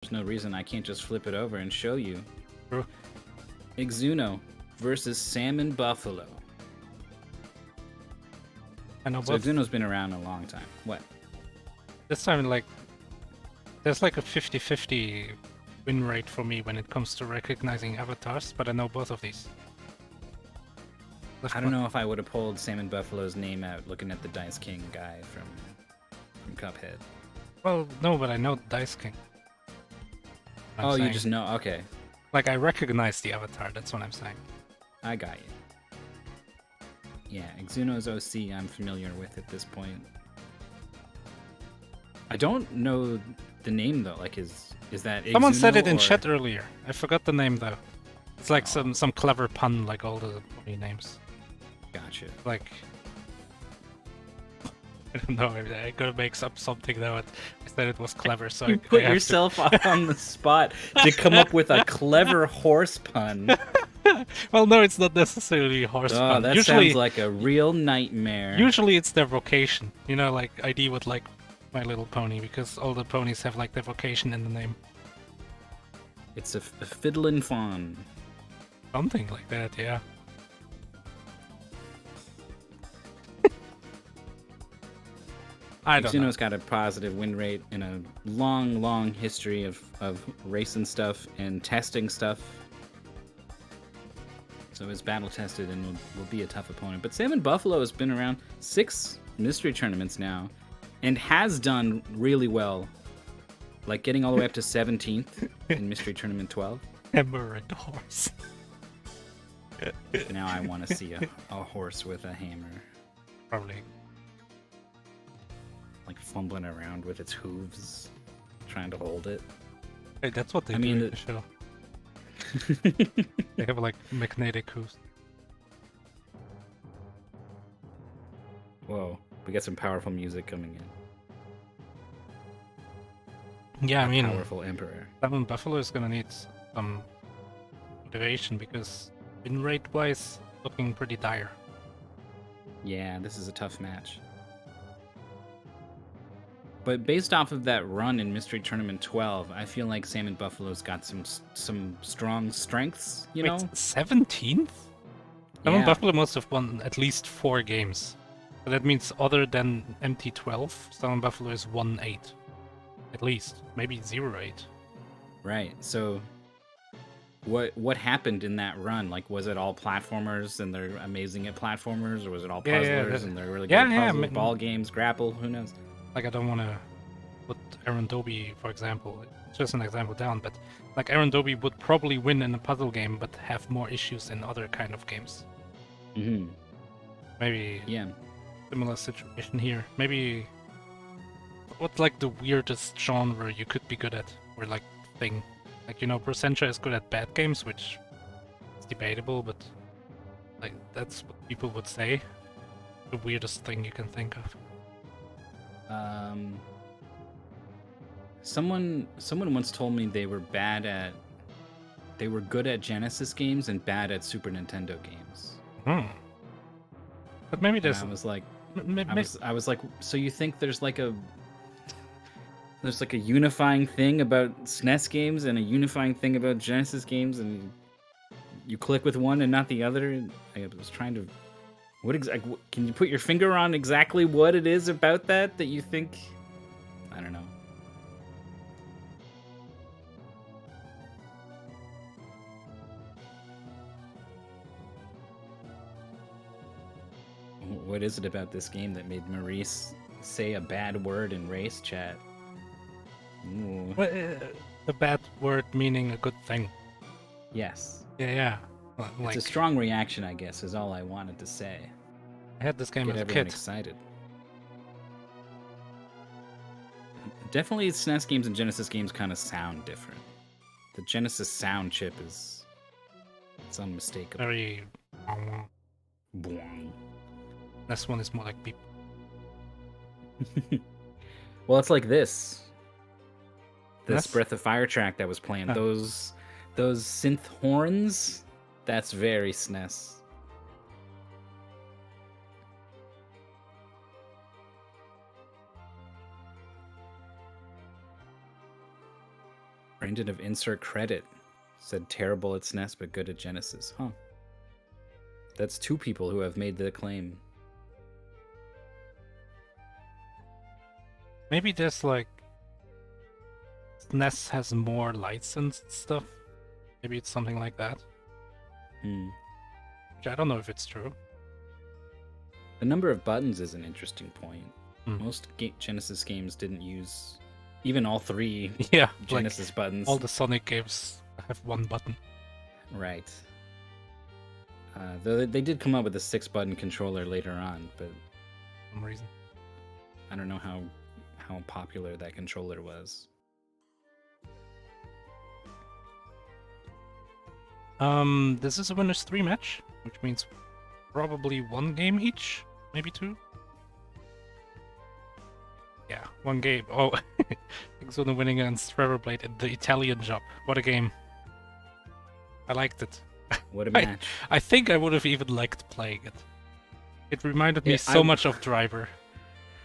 There's no reason I can't just flip it over and show you. True. Exuno versus SalmonBuffalo. I know So both. Exuno's been around a long time. What? This time, like, there's like a 50-50 win rate for me when it comes to recognizing avatars, but I know both of these. I don't know if I would have pulled SalmonBuffalo's name out looking at the Dice King guy from Cuphead. Well, no, but I know Dice King. Oh, you just know? Okay. Like, I recognize the avatar, that's what I'm saying. I got you. Yeah, Exuno's OC I'm familiar with at this point. I don't know the name though. Like, is that Exuno? Someone said it in chat earlier. I forgot the name though. It's like some clever pun, like all the pony names. Gotcha. Like, I don't know. I gotta make up something though. I said it was clever, so You put yourself on the spot to come up with a clever horse pun. Well, no, it's not necessarily a horse pun. That sounds like a real nightmare. Usually it's their vocation. You know, like ID would like My Little Pony, because all the ponies have like their vocation in the name. It's a fiddlin' fawn. Something like that, yeah. I don't know. Exuno's got a positive win rate and a long, long history of racing stuff and testing stuff. So it's battle tested and will be a tough opponent. But SalmonBuffalo has been around 6 mystery tournaments now and has done really well. Like getting all the way up to 17th in Mystery Tournament 12. Hammer and horse. Now I want to see a horse with a hammer. Probably. Like fumbling around with its hooves, trying to hold it. Hey, that's what they do in the show. They have like magnetic hooves. Whoa, we got some powerful music coming in. Yeah, I mean, powerful emperor. SalmonBuffalo is gonna need some motivation because win rate wise, looking pretty dire. Yeah, this is a tough match. But based off of that run in Mystery Tournament 12, I feel like SalmonBuffalo's got some strong strengths, you know? 17th? Yeah. SalmonBuffalo must have won at least 4 games. So that means other than MT12, SalmonBuffalo is 1-8. At least. Maybe 0-8. Right. So what happened in that run? Like, was it all platformers and they're amazing at platformers, or was it all puzzlers and they're really good at puzzles, ball games, grapple, who knows? Like, I don't want to put Aaron Dobie, for example. It's just an example down, but like Aaron Dobie would probably win in a puzzle game, but have more issues in other kind of games. Mm-hmm. Maybe yeah, similar situation here. Maybe what's like the weirdest genre you could be good at, or like thing? Like, you know, Procentra is good at bad games, which is debatable, but like that's what people would say. The weirdest thing you can think of. Someone once told me they were good at Genesis games and bad at Super Nintendo games. But maybe there's. And I was like, I was like, so you think there's like a unifying thing about SNES games and a unifying thing about Genesis games, and you click with one and not the other? I was trying to. Can you put your finger on exactly what it is about that you think? I don't know. What is it about this game that made Maurice say a bad word in race chat? Ooh. A bad word meaning a good thing. Yes. Yeah. It's a strong reaction, I guess, is all I wanted to say. I had this game Get as a everyone kid. Excited. Definitely SNES games and Genesis games kind of sound different. The Genesis sound chip it's unmistakable. Very. Boing. This one is more like beep. Well, it's like this. This Yes? Breath of Fire track that was playing. Those synth horns. That's very SNES. Brandon of Insert Credit said terrible at SNES but good at Genesis. Huh. That's 2 people who have made the claim. Maybe there's like SNES has more licensed stuff. Maybe it's something like that. Which I don't know if it's true. The number of buttons is an interesting point. Hmm. Most Genesis games didn't use even all 3 Yeah, Genesis like buttons. all the Sonic games have 1 button. Right. Though they did come up with a 6-button controller later on, but For some reason. I don't know how popular that controller was. This is a winners 3 match, which means probably 1 game each, maybe 2. Yeah, 1 game. Oh, Exuno winning against Trevor Blade in the Italian Job. What a game. I liked it. What a match. I think I would have even liked playing it. It reminded me so much of Driver.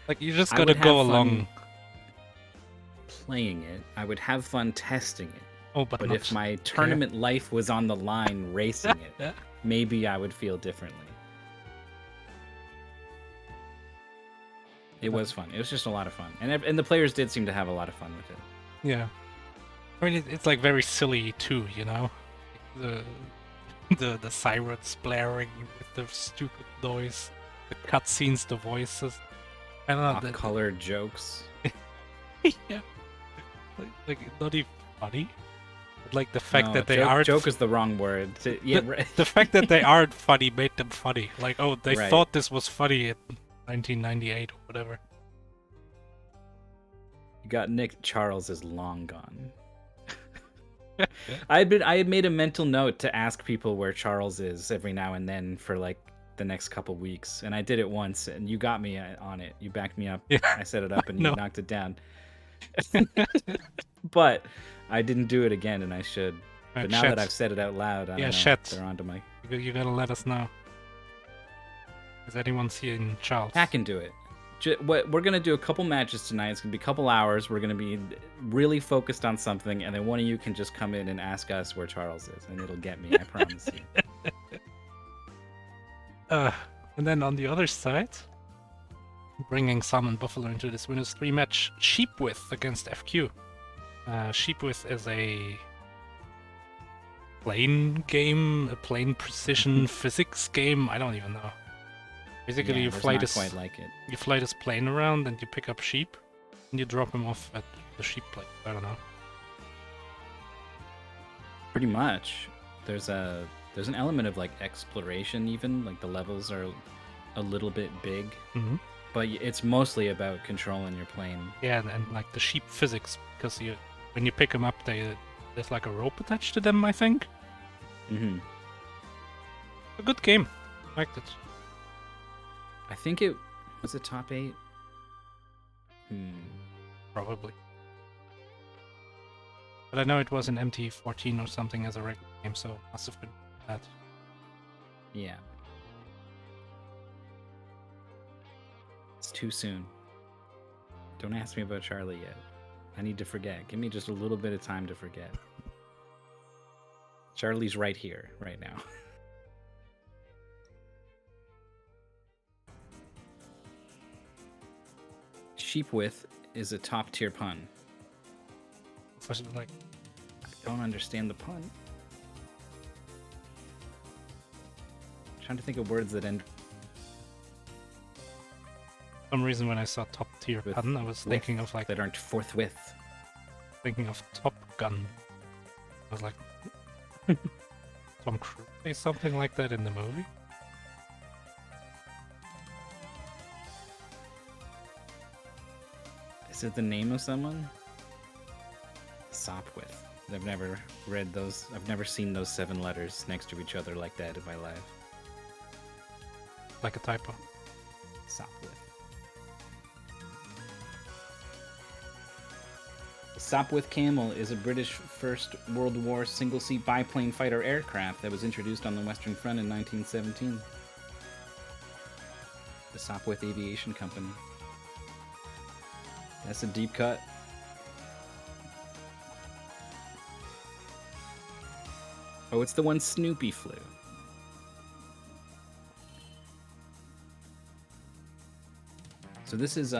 Like, you just gotta go along. Playing it, I would have fun testing it. Oh, but if my tournament life was on the line racing it, maybe I would feel differently. It was fun. It was just a lot of fun. And the players did seem to have a lot of fun with it. Yeah. I mean, it's like very silly too, you know? The sirens blaring with the stupid noise, the cutscenes, the voices. I don't know. Off-color jokes. Yeah. Like, not even funny. Like the fact that they aren't. Joke is the wrong word. Yeah, right. The fact that they aren't funny made them funny. Like, oh, they Right. thought this was funny in 1998 or whatever. You got Nick. Charles is long gone. I had made a mental note to ask people where Charles is every now and then for like the next couple weeks, and I did it once, and you got me on it. You backed me up. Yeah. I set it up, and you knocked it down. But I didn't do it again, and I should. But now that I've said it out loud, I don't know. They're onto my. You gotta let us know. Is anyone seeing Charles? I can do it. We're gonna do a couple matches tonight. It's gonna be a couple hours. We're gonna be really focused on something, and then one of you can just come in and ask us where Charles is, and it'll get me. I promise you. And then on the other side, bringing SalmonBuffalo into this winners 3 match, Sheepwith against FQ. Sheepwith is a plane game, a plane precision physics game. I don't even know. Basically, you fly this quite like it. You fly this plane around, and you pick up sheep, and you drop them off at the sheep place. I don't know. Pretty much. There's an element of like exploration, even like the levels are a little bit big, but it's mostly about controlling your plane. Yeah, and like the sheep physics, because when you pick them up, there's like a rope attached to them, I think. Mm-hmm. A good game. Liked it. I think it was a top 8. Probably. But I know it was an MT14 or something as a regular game, so must have been that. Yeah. It's too soon. Don't ask me about Charlie yet. I need to forget. Give me just a little bit of time to forget. Charlie's right here, right now. Sheepwith is a top-tier pun. Like, I don't understand the pun. I'm trying to think of words that end. For some reason, when I saw top tier pun, I was thinking of like that aren't forthwith. Thinking of Top Gun. I was like, Tom Cruise say something like that in the movie. Is it the name of someone? Sopwith. I've never read those. I've never seen those 7 letters next to each other like that in my life. Like a typo. Sopwith. The Sopwith Camel is a British First World War single-seat biplane fighter aircraft that was introduced on the Western Front in 1917. The Sopwith Aviation Company. That's a deep cut. Oh, it's the one Snoopy flew. So this is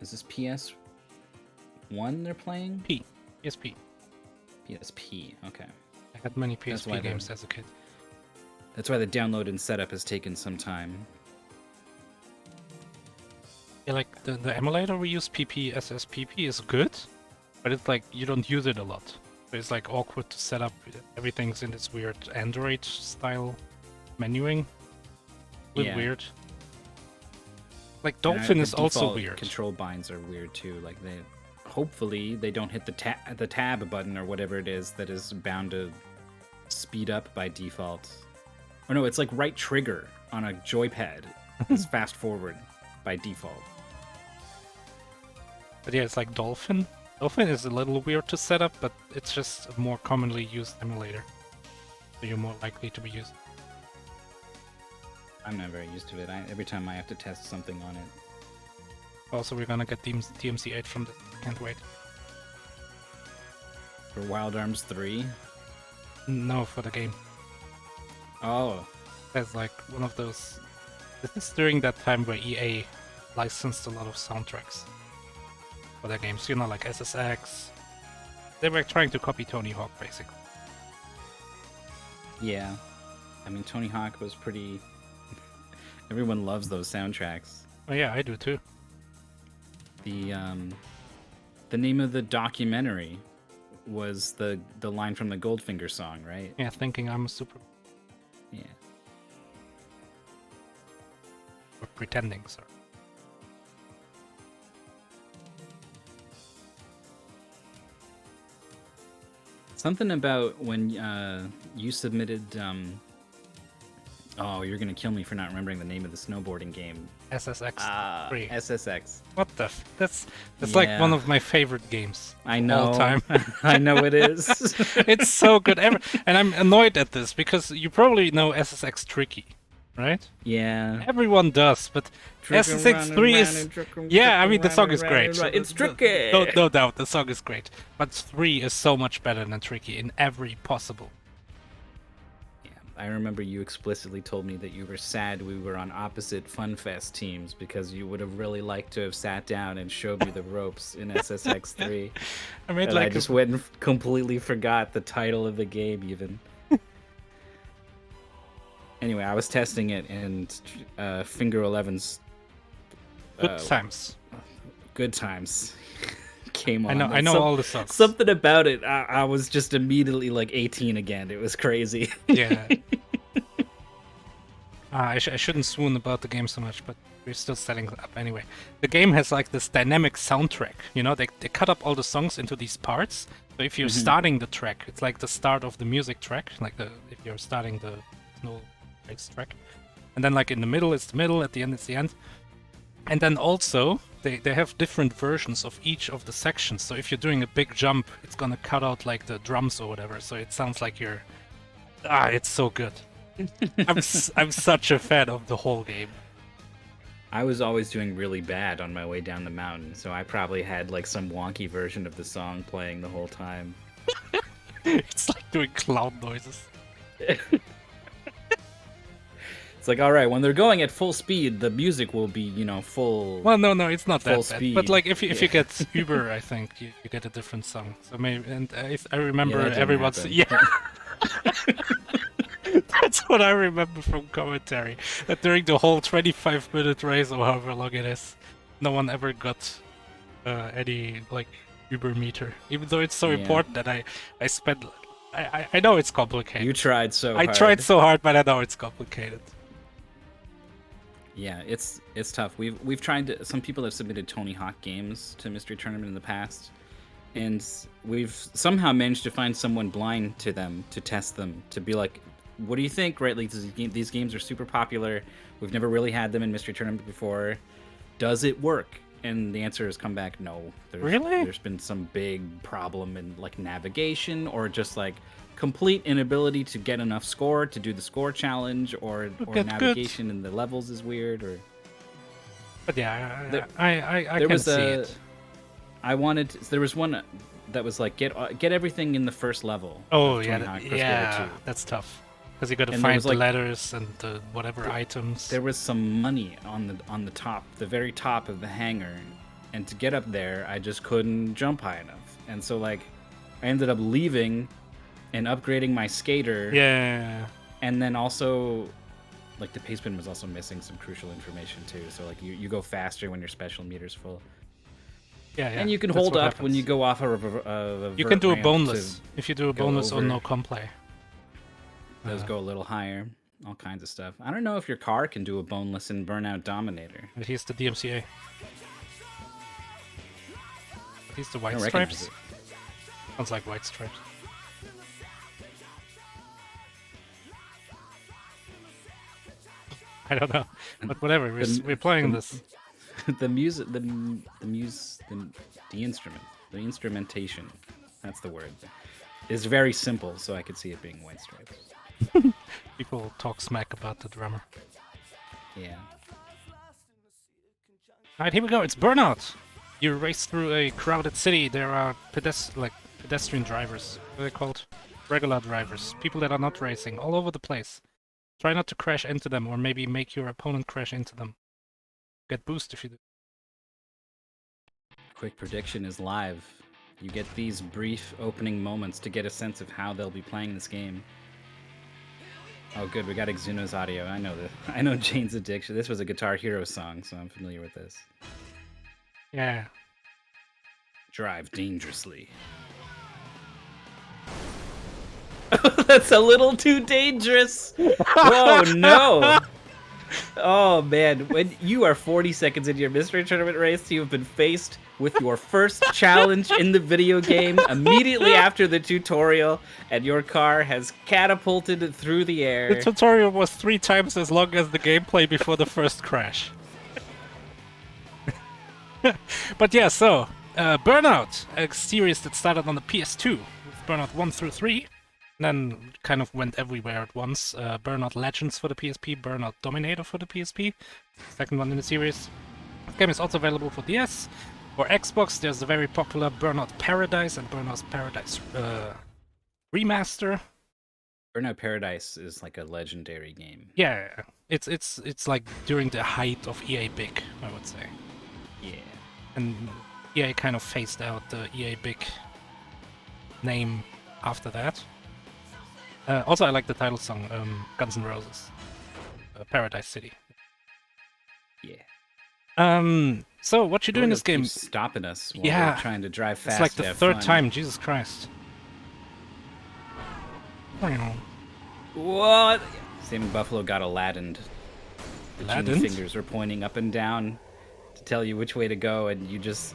this PS1 they're playing? PSP. PSP, okay. I had many That's why PSP games as a kid. That's why the download and setup has taken some time. Yeah, like the emulator we use, PPSSPP, is good, but it's like you don't use it a lot. So it's like awkward to set up. Everything's in this weird Android style menuing. Yeah. Weird. Like Dolphin the is also default weird. Control binds are weird too. Like hopefully they don't hit the tab button or whatever it is that is bound to speed up by default. Or no, it's like right trigger on a joypad is fast forward by default. But yeah, it's like Dolphin. Dolphin is a little weird to set up, but it's just a more commonly used emulator. So you're more likely to be used. I'm not very used to it. Every time I have to test something on it. Also, we're gonna get DMC8 from this. Can't wait. For Wild Arms 3? No, for the game. Oh. That's like one of those... This is during that time where EA licensed a lot of soundtracks for their games. You know, like SSX. They were trying to copy Tony Hawk, basically. Yeah. I mean, Tony Hawk was pretty... Everyone loves those soundtracks. Oh yeah, I do too. The name of the documentary was the line from the Goldfinger song, right? Yeah, thinking I'm a super... Yeah. Or pretending, sorry. Something about when you submitted... Oh, you're gonna kill me for not remembering the name of the snowboarding game. SSX 3. SSX. What the? That's like one of my favorite games. I know. All time. I know it is. It's so good. And I'm annoyed at this because you probably know SSX Tricky, right? Yeah. Everyone does, but SSX 3 is... Yeah, I mean, the song is great. It's tricky. No doubt, the song is great. But 3 is so much better than Tricky in every possible. I remember you explicitly told me that you were sad we were on opposite FunFest teams because you would have really liked to have sat down and showed me the ropes in SSX 3. I just went and completely forgot the title of the game even. Anyway, I was testing it and Finger 11's... Good times. Came on. I know all the songs. Something about it, I was just immediately like 18 again. It was crazy. Yeah. I shouldn't swoon about the game so much, but we're still setting it up anyway. The game has like this dynamic soundtrack. You know, they cut up all the songs into these parts. So if you're starting the track, it's like the start of the music track, like if you're starting the snow race track, and then like in the middle it's the middle, at the end it's the end. And then also, they have different versions of each of the sections. So if you're doing a big jump, it's gonna cut out like the drums or whatever. So it sounds like you're... it's so good. I'm such a fan of the whole game. I was always doing really bad on my way down the mountain, so I probably had like some wonky version of the song playing the whole time. It's like doing clown noises. It's like, all right, when they're going at full speed, the music will be, full. Well, no, it's not that speed. bad. But like, if you get Uber, I think you get a different song. So maybe, and I remember everyone's That's what I remember from commentary. That during the whole 25-minute race or however long it is, no one ever got any like Uber meter. Even though it's so important that I spent. I know it's complicated. You tried so hard. I tried so hard, but I know it's complicated. Yeah, it's tough. We've tried to, some people have submitted Tony Hawk games to Mystery Tournament in the past, and we've somehow managed to find someone blind to them to test them, to be like, what do you think? Right, like these games are super popular. We've never really had them in Mystery Tournament before. Does it work? And the answer has come back no. There's been some big problem in like navigation or just like complete inability to get enough score to do the score challenge, or navigation in the levels is weird, or. But yeah, I can see it. There was one that was like get everything in the first level. Oh of yeah, Tony Hawk Pro Skater 2. that's tough. Because you gotta And there find was, the like, letters and the whatever items. There was some money on the top, the very top of the hangar, and to get up there, I just couldn't jump high enough, and so like, I ended up leaving and upgrading my skater. Yeah. And then also, like, the pace bin was also missing some crucial information too. So like, you go faster when your special meter's full. Yeah. And you can that's hold what up when happens. you go off a You can do a ramp boneless to if you do a go boneless or over. no complay. Those go a little higher. All kinds of stuff. I don't know if your car can do a boneless in Burnout Dominator. And here's the DMCA. Here's the I white don't recognize stripes. it. Sounds like white stripes. I don't know, but whatever. We're playing this. The music, the instrument, the instrumentation. That's the word. Is very simple, so I could see it being white stripes. People talk smack about the drummer. Yeah. Alright, here we go. It's Burnout. You race through a crowded city. There are pedestrian drivers. What are they called? Regular drivers. People that are not racing all over the place. Try not to crash into them, or maybe make your opponent crash into them. Get boost if you do. Quick prediction is live. You get these brief opening moments to get a sense of how they'll be playing this game. Oh, good. We got Exuno's audio. I know this. I know Jane's addiction. This was a Guitar Hero song, so I'm familiar with this. Yeah. Drive dangerously. That's a little too dangerous. Oh no. Oh man, when you are 40 seconds into your mystery tournament race, you have been faced with your first challenge in the video game immediately after the tutorial, and your car has catapulted through the air. The tutorial was 3 times as long as the gameplay before the first crash. But yeah, so Burnout, a series that started on the PS2 with Burnout 1 through 3, and then kind of went everywhere at once. Burnout Legends for the PSP, Burnout Dominator for the PSP, second one in the series. The game is also available for DS. For Xbox, there's the very popular Burnout Paradise and Burnout Paradise Remaster. Burnout Paradise is like a legendary game. Yeah, it's like during the height of EA Big, I would say. Yeah. And EA kind of phased out the EA Big name after that. Also, I like the title song, Guns N' Roses, Paradise City. Yeah. So what you do in this game? Keeps stopping us while Yeah, we're trying to drive fast. It's like to the have third fun. time. Jesus Christ. What? SalmonBuffalo got Aladdined. The genie Aladdined? fingers are pointing up and down to tell you which way to go, and you just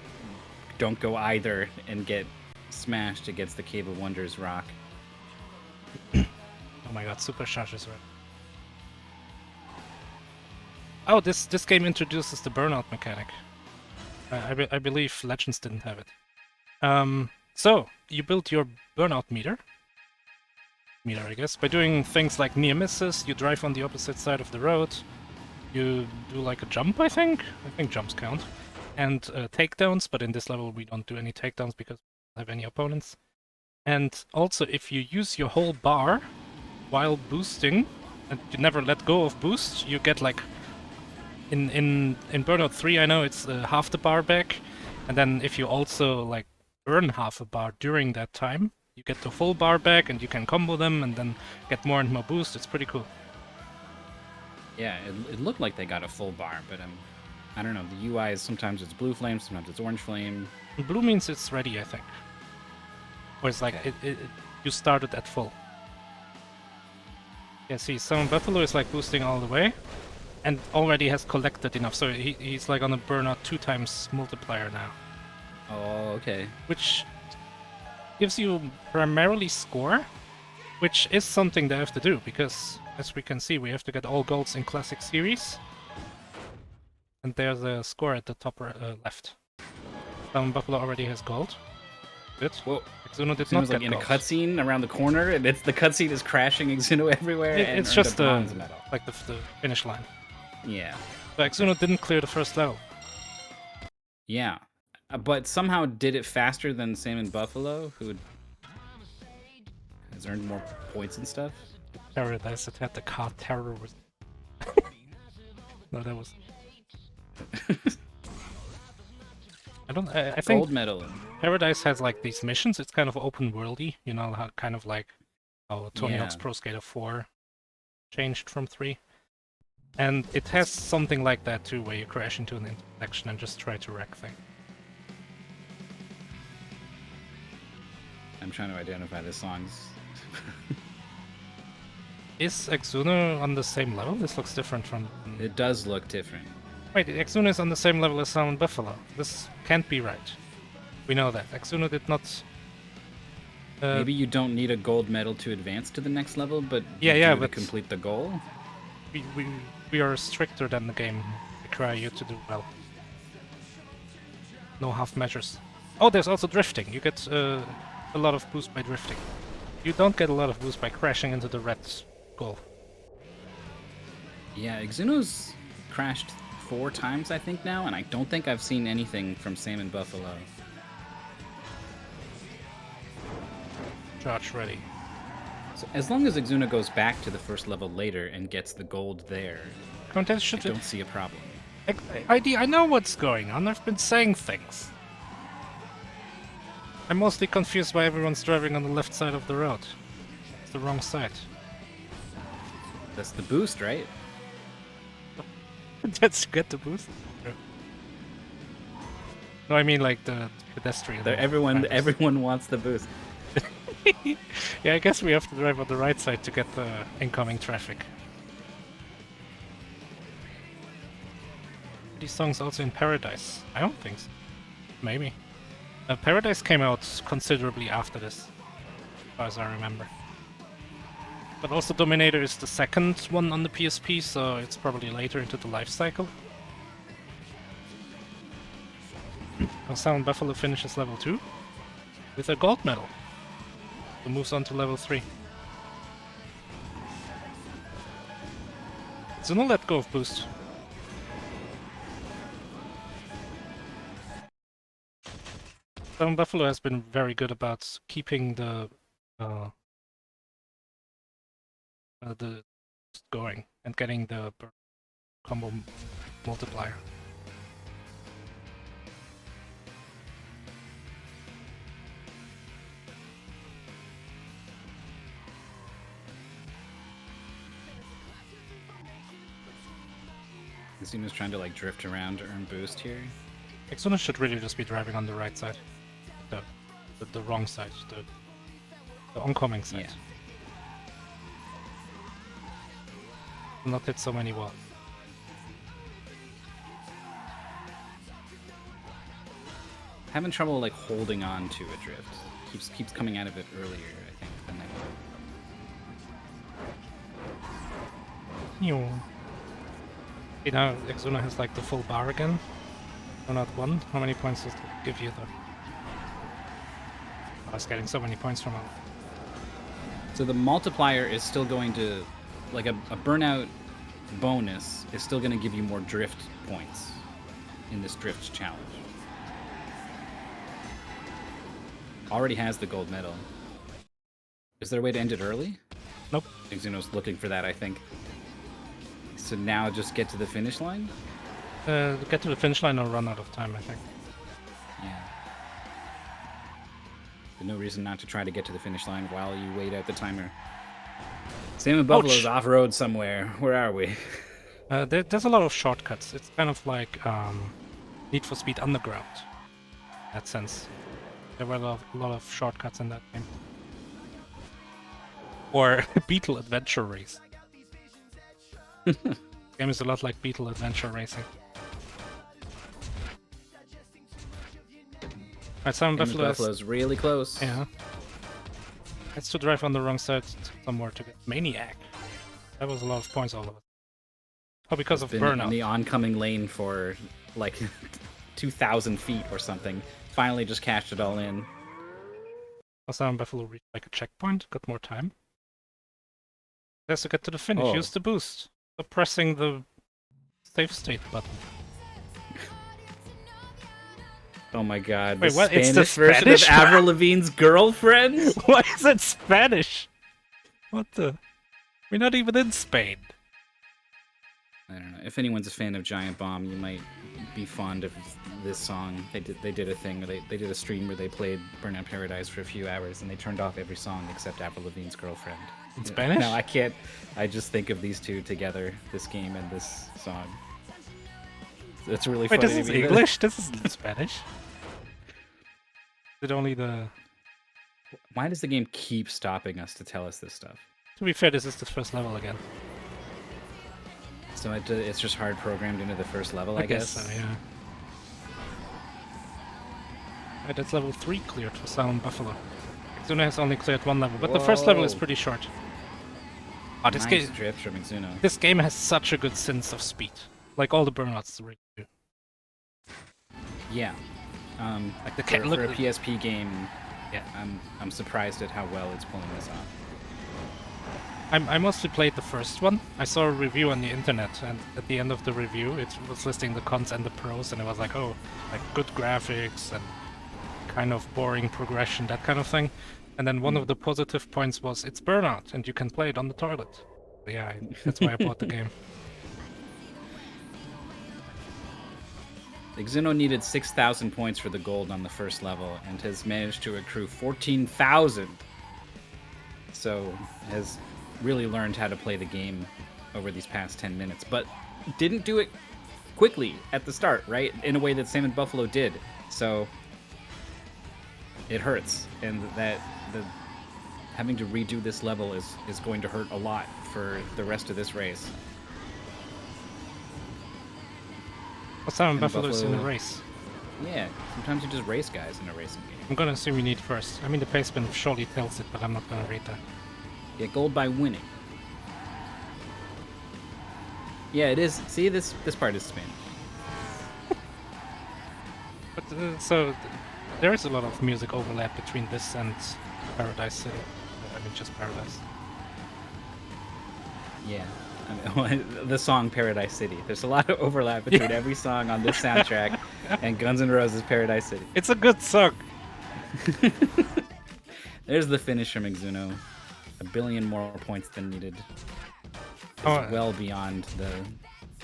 don't go either and get smashed against the Cave of Wonders rock. Oh my god, Super Shush is right. Oh, this game introduces the burnout mechanic. I believe Legends didn't have it. So, you build your burnout meter, I guess, by doing things like near misses. You drive on the opposite side of the road. You do like a jump, I think. I think jumps count. And takedowns, but in this level we don't do any takedowns because we don't have any opponents. And also, if you use your whole bar while boosting, and you never let go of boost, you get like... In Burnout 3, I know it's half the bar back, and then if you also like earn half a bar during that time, you get the full bar back, and you can combo them, and then get more and more boost. It's pretty cool. Yeah, it looked like they got a full bar, but I don't know. The UI is sometimes it's blue flame, sometimes it's orange flame. Blue means it's ready, I think. Or it's like you started at full. Yeah, see, SalmonBuffalo is like boosting all the way. And already has collected enough, so he's like on a Burnout 2 times multiplier now. Oh, okay. Which gives you primarily score, which is something they have to do, because as we can see, we have to get all golds in Classic Series. And there's a score at the top left. SalmonBuffalo already has gold. Good. Well, Exuno did Exuno's not like get in a gold. cutscene around the corner, and the cutscene is crashing Exuno everywhere. And It's earned just a bronze medal. like the finish line. Yeah. So Exuno didn't clear the first level. Yeah. but somehow did it faster than SalmonBuffalo, who has earned more points and stuff. Paradise that had the card terror was. No, that was. I don't. I think Gold medal. Paradise has like these missions. It's kind of open worldy, you know, how kind of like how Tony Hawk's Yeah. Pro Skater 4 changed from 3. And it has something like that too, where you crash into an intersection and just try to wreck things. I'm trying to identify the songs. Is Exuno on the same level? This looks different from. It does look different. Wait, Exuno is on the same level as SalmonBuffalo. This can't be right. We know that. Exuno did not. Maybe you don't need a gold medal to advance to the next level, but Yeah, to but complete the goal. We are stricter than the game require you to do well. No half measures. Oh, there's also drifting. You get a lot of boost by drifting. You don't get a lot of boost by crashing into the red goal. Yeah, Exuno's crashed 4 times, I think, now, and I don't think I've seen anything from SalmonBuffalo. Charge ready. So as long as Exuno goes back to the first level later and gets the gold there, Contest I should. don't see a problem. ID, I know what's going on. I've been saying things. I'm mostly confused why everyone's driving on the left side of the road. It's the wrong side. That's the boost, right? Let's get the boost. No, I mean like the pedestrian. Everyone wants the boost. Yeah, I guess we have to drive on the right side to get the incoming traffic. These songs also in Paradise? I don't think so. Maybe. Paradise came out considerably after this, as far as I remember. But also Dominator is the second one on the PSP, so it's probably later into the life cycle. SalmonBuffalo finishes level 2 with a gold medal. So moves on to level 3. So no let go of boost. SalmonBuffalo has been very good about keeping the going and getting the combo multiplier. Exuno's trying to like drift around to earn boost here. Exuno should really just be driving on the right side. The wrong side. The oncoming side. Yeah. Not hit so many walls. Having trouble like holding on to a drift. Keeps coming out of it earlier, I think, than I Okay, now Exuno has like the full bar again. Burnout 1. How many points does that give you though? I was getting so many points from it. So the multiplier is still going to, like a Burnout bonus is still going to give you more drift points in this drift challenge. Already has the gold medal. Is there a way to end it early? Nope. Exuno's looking for that, I think. So now just get to the finish line? Get to the finish line or run out of time, I think. Yeah. There's no reason not to try to get to the finish line while you wait out the timer. SalmonBuffalo's off-road somewhere. Where are we? There's a lot of shortcuts. It's kind of like Need for Speed Underground. In that sense. There were a lot of shortcuts in that game. Or Beetle Adventure Race. The game is a lot like Beetle Adventure Racing. Alright, SalmonBuffalo's really close. Yeah. Has to drive on the wrong side somewhere to get Maniac. That was a lot of points all of it. Oh, because of Been Burnout. in the oncoming lane for like 2,000 feet or something. Finally just cashed it all in. SalmonBuffalo reached like a checkpoint, got more time. Has to get to the finish, use the boost. Stop pressing the save state button. Oh my god, Wait, the what? It's the Spanish version Spanish of Avril Lavigne's Girlfriend? Why is it Spanish? What the? We're not even in Spain. I don't know. If anyone's a fan of Giant Bomb, you might be fond of this song. They did a thing where they did a stream where they played Burnout Paradise for a few hours and they turned off every song except Avril Lavigne's Girlfriend. In Spanish? No, I can't. I just think of these two together, this game and this song. It's really Wait, funny. this is to me. English? This isn't Spanish? Is it only the... Why does the game keep stopping us to tell us this stuff? To be fair, this is the first level again. So it's just hard programmed into the first level, I guess. So, yeah. Right, that's level 3 cleared for SalmonBuffalo. Exuno has only cleared one level, but the first level is Whoa. pretty short. Oh, this Nice game, drift from Exuno. this game has such a good sense of speed. Like all the Burnouts really do. Yeah. Like the for a PSP game, Yeah. I'm surprised at how well it's pulling this off. I mostly played the first one. I saw a review on the internet, and at the end of the review, it was listing the cons and the pros, and it was like, oh, like good graphics and kind of boring progression, that kind of thing. And then one of the positive points was it's Burnout, and you can play it on the toilet. So yeah, that's why I bought the game. Exuno needed 6,000 points for the gold on the first level and has managed to accrue 14,000. So has really learned how to play the game over these past 10 minutes, but didn't do it quickly at the start, right? In a way that SalmonBuffalo did. So it hurts, and that having to redo this level is going to hurt a lot for the rest of this race. Well, SalmonBuffalo is in a Buffalo- race. Yeah, sometimes you just race guys in a racing game. I'm gonna assume you need first. I mean, the pastebin surely tells it, but I'm not gonna read that. Get gold by winning. Yeah, it is. See, this part is Spanish. But there is a lot of music overlap between this and Paradise City. I mean, just Paradise. Yeah. I mean, the song Paradise City. There's a lot of overlap between every song on this soundtrack and Guns N' Roses' Paradise City. It's a good song. There's the finish from Exuno. 1 billion more points than needed. It's Oh, well beyond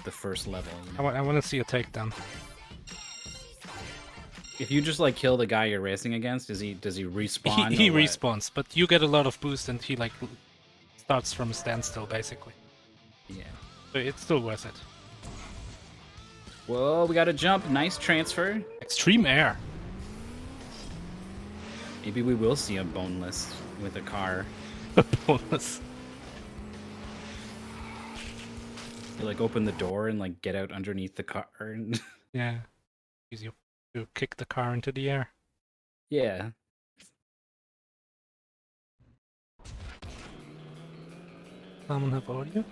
the first level. You know? I want to see a takedown. If you just like kill the guy you're racing against, does he respawn? He or what? respawns, but you get a lot of boost, and he like starts from a standstill basically. Yeah. So it's still worth it. Whoa, we got a jump. Nice transfer. Extreme air. Maybe we will see a boneless with a car. Bonus. You like open the door and like get out underneath the car. And Yeah. Use you to kick the car into the air. yeah. Salmon have audio?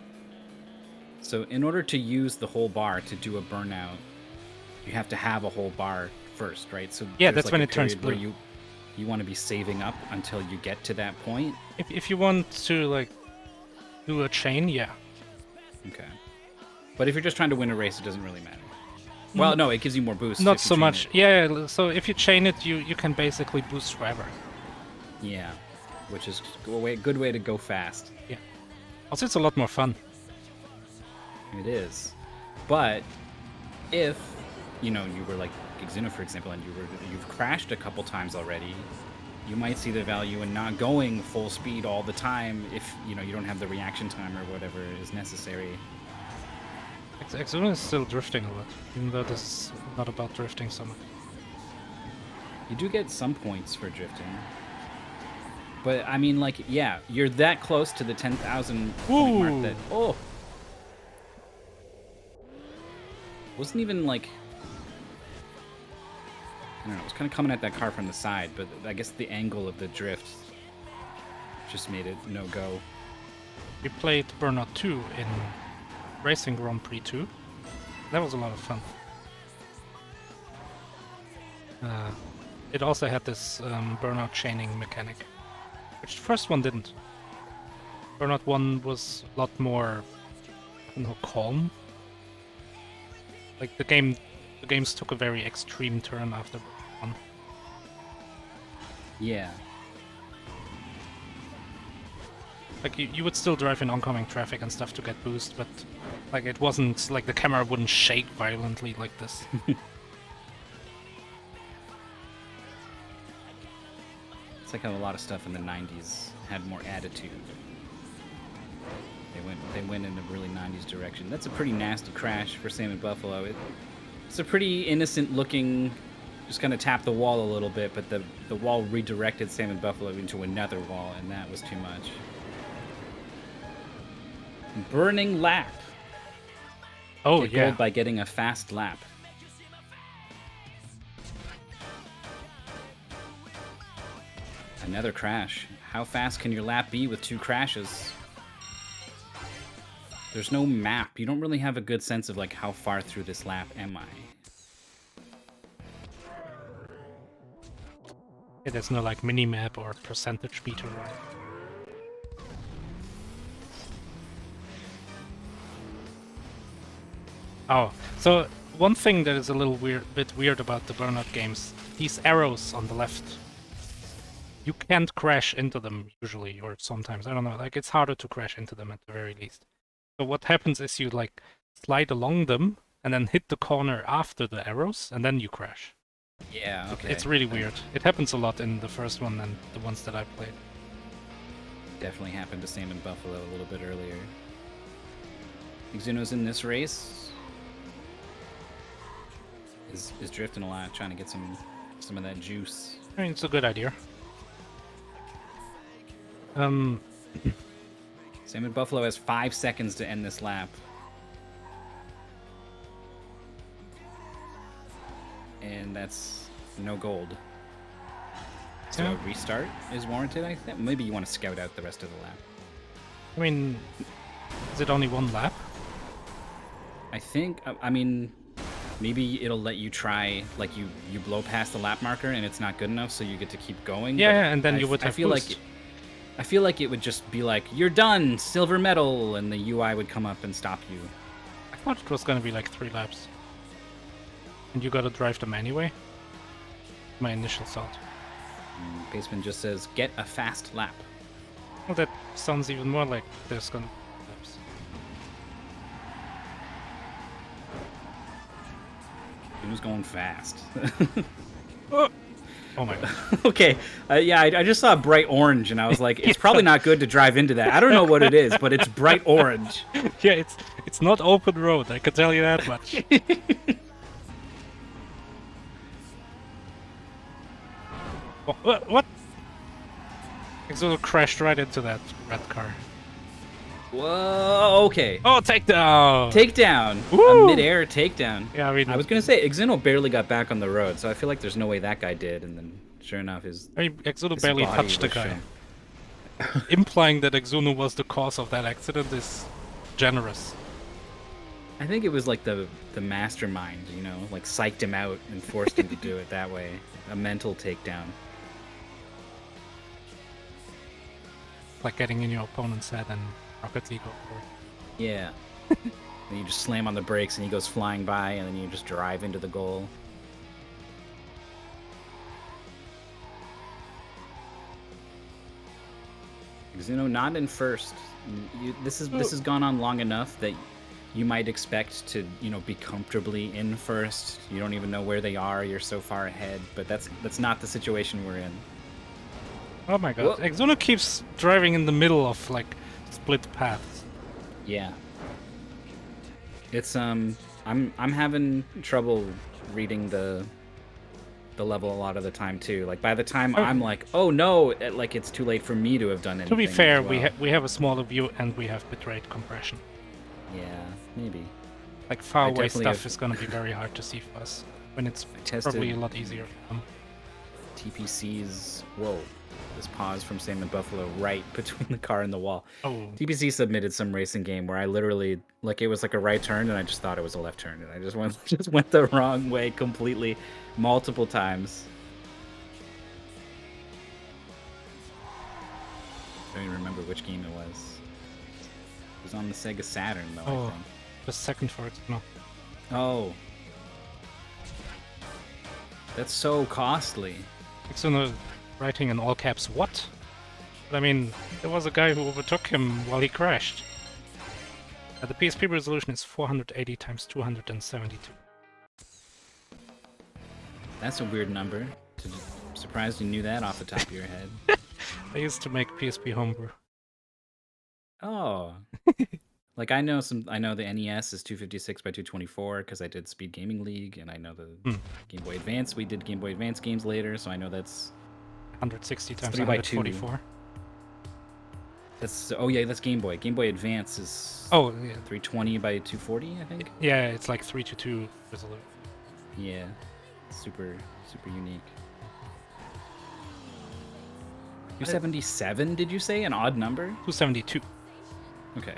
So in order to use the whole bar to do a burnout, you have to have a whole bar first, right? So Yeah, there's, that's when a it turns period where blue. you want to be saving up until you get to that point. If you want to like do a chain, yeah. Okay. But if you're just trying to win a race, it doesn't really matter. Well, no, it gives you more boost. Not if you so chain much. it. Yeah, so if you chain it, you can basically boost forever. Yeah, which is a good way to go fast. Yeah. Also, it's a lot more fun. It is. But if, you were like Exuno, for example, and you've crashed a couple times already, you might see the value in not going full speed all the time if, you don't have the reaction time or whatever is necessary. Exuno is still drifting a lot, even though this is not about drifting so much. You do get some points for drifting. But, I mean, like, yeah, you're that close to the 10,000 point mark that... Oh! Wasn't even, like... I don't know, it was kind of coming at that car from the side, but I guess the angle of the drift just made it no-go. We played Burnout 2 in Racing Grand Prix 2. That was a lot of fun. It also had this Burnout chaining mechanic, which the first one didn't. Burnout 1 was a lot more, I don't know, calm. Like the games took a very extreme turn after. one. Yeah. Like you would still drive in oncoming traffic and stuff to get boost, but like it wasn't like the camera wouldn't shake violently like this. It's like how a lot of stuff in the 90s had more attitude. They went in a really 90s direction. That's a pretty nasty crash for SalmonBuffalo. It's a pretty innocent looking, just kind of tapped the wall a little bit, but the wall redirected SalmonBuffalo into another wall, and that was too much. Burning lap. Oh, Get yeah. gold by getting a fast lap. Another crash. How fast can your lap be with 2 crashes? There's no map. You don't really have a good sense of like how far through this lap am I. Yeah, there's no like mini map or percentage meter. Oh, so one thing that is a little bit weird about the Burnout games, these arrows on the left, you can't crash into them usually, or sometimes, I don't know, like it's harder to crash into them at the very least. So what happens is you like slide along them and then hit the corner after the arrows and then you crash. Yeah, okay. It's really weird. It happens a lot in the first one and the ones that I played. Definitely happened to SalmonBuffalo a little bit earlier. Exuno's in this race. Is drifting a lot, trying to get some of that juice. I mean, it's a good idea. SalmonBuffalo has 5 seconds to end this lap. And that's no gold. So Yeah. a restart is warranted, I think. Maybe you want to scout out the rest of the lap. I mean, is it only one lap? I think, I mean, maybe it'll let you try, like you blow past the lap marker and it's not good enough, so you get to keep going. Yeah, but yeah, and then you would have boost. I feel like it would just be like, you're done, silver medal, and the UI would come up and stop you. I thought it was gonna be like 3 laps. And you gotta drive them anyway? My initial thought. Baseman just says, get a fast lap. Well, that sounds even more like there's gonna be laps. He was going fast. Oh my god. Okay, yeah, I just saw bright orange, and I was like, it's probably not good to drive into that. I don't know what it is, but it's bright orange. Yeah, it's not open road, I can tell you that much. What? Exuno crashed right into that red car. Whoa, okay. Oh, takedown! Takedown. Woo! A mid-air takedown. Yeah, I mean, I was going to say, Exuno barely got back on the road, so I feel like there's no way that guy did, and then sure enough, Exuno his barely body touched the was guy. shown. Implying that Exuno was the cause of that accident is generous. I think it was like the mastermind, you know, like psyched him out and forced him to do it that way. A mental takedown. Like getting in your opponent's head and Rocket League over. Yeah. And you just slam on the brakes and he goes flying by, and then you just drive into the goal. Exuno not in first. This has gone on long enough that you might expect to, you know, be comfortably in first. You don't even know where they are. You're so far ahead, but that's not the situation we're in. Oh my god. Whoa. Exuno keeps driving in the middle of like split paths. Yeah. It's I'm having trouble reading the level a lot of the time too. Like by the time I'm like, oh no, like it's too late for me to have done anything. To be fair, as well. we have a smaller view and we have bitrate compression. Yeah, maybe. Like far away definitely stuff have- is gonna be very hard to see for us when it's tested- probably a lot easier for them. TPC's whoa. This pause from SalmonBuffalo right between the car and the wall. Oh, TPC submitted some racing game where I literally, like, it was like a right turn and I just thought it was a left turn, and I just went the wrong way completely multiple times. I don't even remember which game it was. It was on the Sega Saturn though, I oh, think. the second for it. No. Oh. That's so costly. Exuno writing in all caps, what? But I mean, there was a guy who overtook him while he crashed. The PSP resolution is 480 times 272. That's a weird number. Surprised you knew that off the top of your head. I used to make PSP homebrew. Oh. Like I know the NES is 256 by 224 because I did Speed Gaming League, and I know the Game Boy Advance. We did Game Boy Advance games later, so I know that's 160 times 3 by 2. 144. That's that's Game Boy. Game Boy Advance is 320 by 240, I think. Yeah, it's like 3 to 2 resolution. Yeah, super unique. 277? Did you say an odd number? 272. Okay.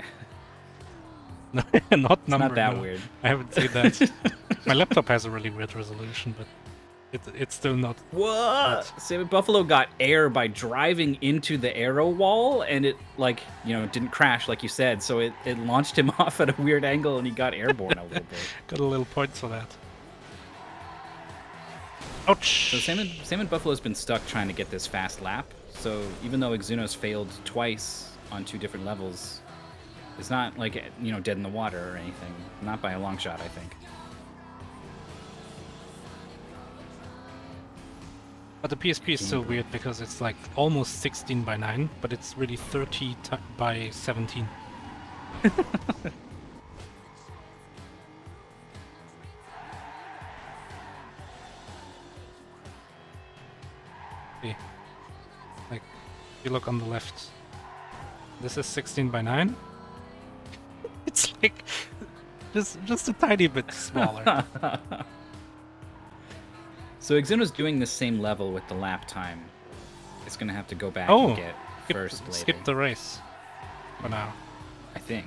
Not number. Not that weird. I haven't seen that. My laptop has a really weird resolution, but it's still not. What? SalmonBuffalo got air by driving into the arrow wall, and it didn't crash like you said, so it launched him off at a weird angle, and he got airborne a little bit. Got a little point for that. Ouch! So SalmonBuffalo's been stuck trying to get this fast lap. So even though Exuno's failed twice on 2 different levels, it's not like dead in the water or anything. Not by a long shot, I think. But the PSP is still weird because it's like almost 16 by 9, but it's really 30 by 17. See, like if you look on the left, this is 16 by 9. It's like just a tiny bit smaller. So Exuno's doing the same level with the lap time. It's gonna have to go back and get first later. Skip the race for now. I think.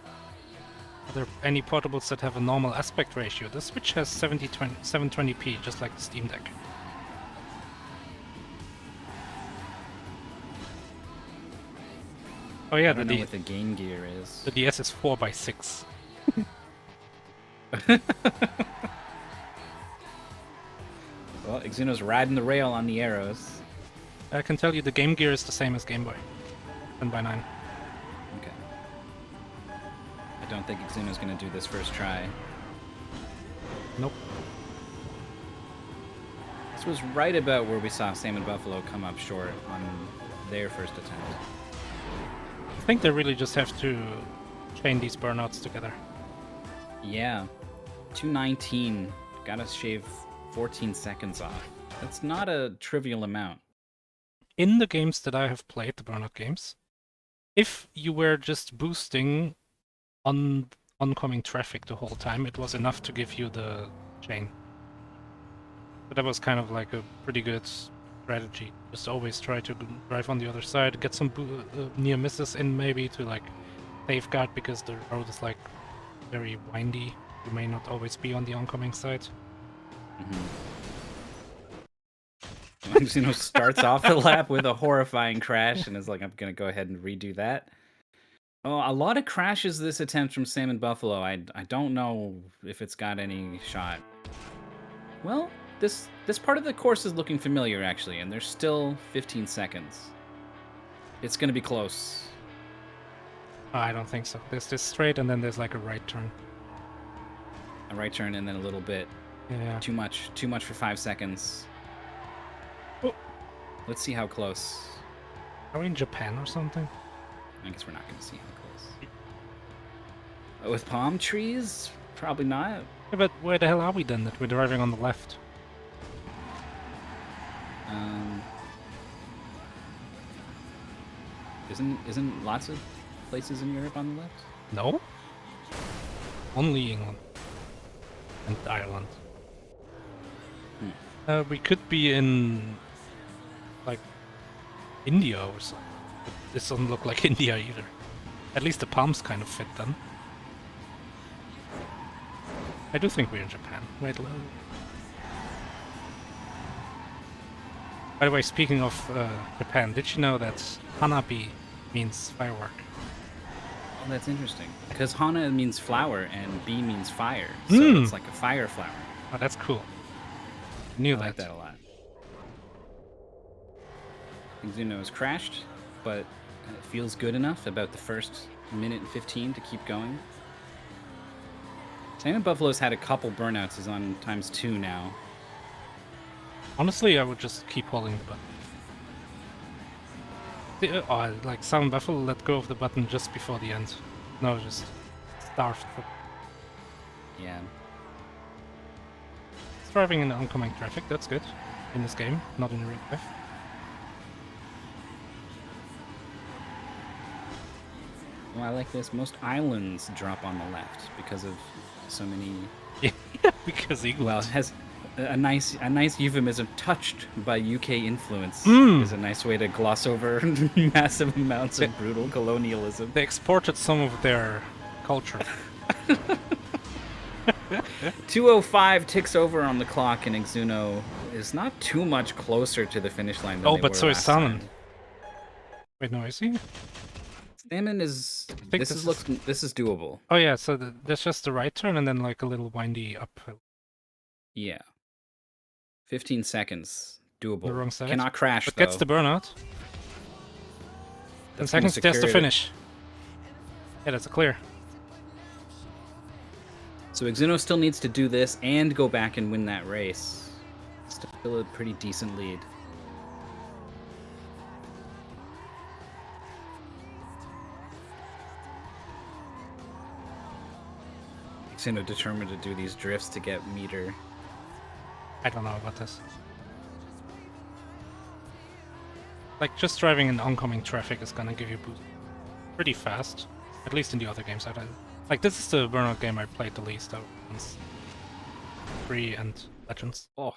Are there any portables that have a normal aspect ratio? The Switch has 720p, just like the Steam Deck. Oh yeah, I don't know what the Game Gear is. The DS is 4 by 6. Well, Exuno's riding the rail on the arrows. I can tell you the Game Gear is the same as Game Boy. 10 by 9. Okay. I don't think Exuno's gonna do this first try. Nope. This was right about where we saw SalmonBuffalo come up short on their first attempt. I think they really just have to chain these burnouts together. Yeah. 219. Gotta shave 14 seconds off. That's not a trivial amount. In the games that I have played, the Burnout games, if you were just boosting on oncoming traffic the whole time, it was enough to give you the chain. But that was kind of like a pretty good strategy. Just always try to drive on the other side, get some near misses in maybe to like safeguard, because the road is like very windy. You may not always be on the oncoming side. Exuno starts off the lap with a horrifying crash and is like, I'm gonna go ahead and redo that. Oh, a lot of crashes this attempt from SalmonBuffalo. I don't know if it's got any shot. Well, this part of the course is looking familiar actually, and there's still 15 seconds. It's gonna be close. I don't think so. There's this straight and then there's like a right turn. A right turn and then a little bit. Yeah. Too much for 5 seconds. Oh. Let's see how close. Are we in Japan or something? I guess we're not going to see how close. With palm trees? Probably not. Yeah, but where the hell are we then that we're driving on the left? Isn't lots of places in Europe on the left? No. Only England. And Ireland. We could be in, like, India or something. But this doesn't look like India either. At least the palms kind of fit then. I do think we're in Japan. Wait, by the way, speaking of Japan, did you know that Hanabi means firework? Oh, that's interesting. Because Hana means flower and B means fire. So it's like a fire flower. Oh, that's cool. Knew I that. like that a lot. Exuno has crashed, but it feels good enough about the first minute and 15 to keep going. SalmonBuffalo's had a couple burnouts. He's on ×2 now. Honestly, I would just keep holding the button. Like SalmonBuffalo let go of the button just before the end. No, just starved. Yeah. It's driving in oncoming traffic, that's good. In this game, not in real life. Well, I like this. Most islands drop on the left because of so many. Yeah, because England. Well, it has a nice euphemism. Touched by UK influence is a nice way to gloss over massive amounts of brutal colonialism. They exported some of their culture. 2:05 ticks over on the clock, and Exuno is not too much closer to the finish line than they but were so is last Salmon. time. Wait, no, is he? Salmon is. think This is doable. Oh yeah, so there's just the right turn and then like a little windy uphill. Yeah. 15 seconds. Doable. The wrong side. Cannot crash, But though. gets the burnout. 10 That's gonna seconds, there's the secure it. finish. Yeah, that's a clear. So Exuno still needs to do this and go back and win that race. Still a pretty decent lead. Exuno determined to do these drifts to get meter. I don't know about this. Like, just driving in oncoming traffic is gonna give you boost pretty fast. At least in the other games I've had. Like, this is the Burnout game I played the least of. 3 and Legends. Oh,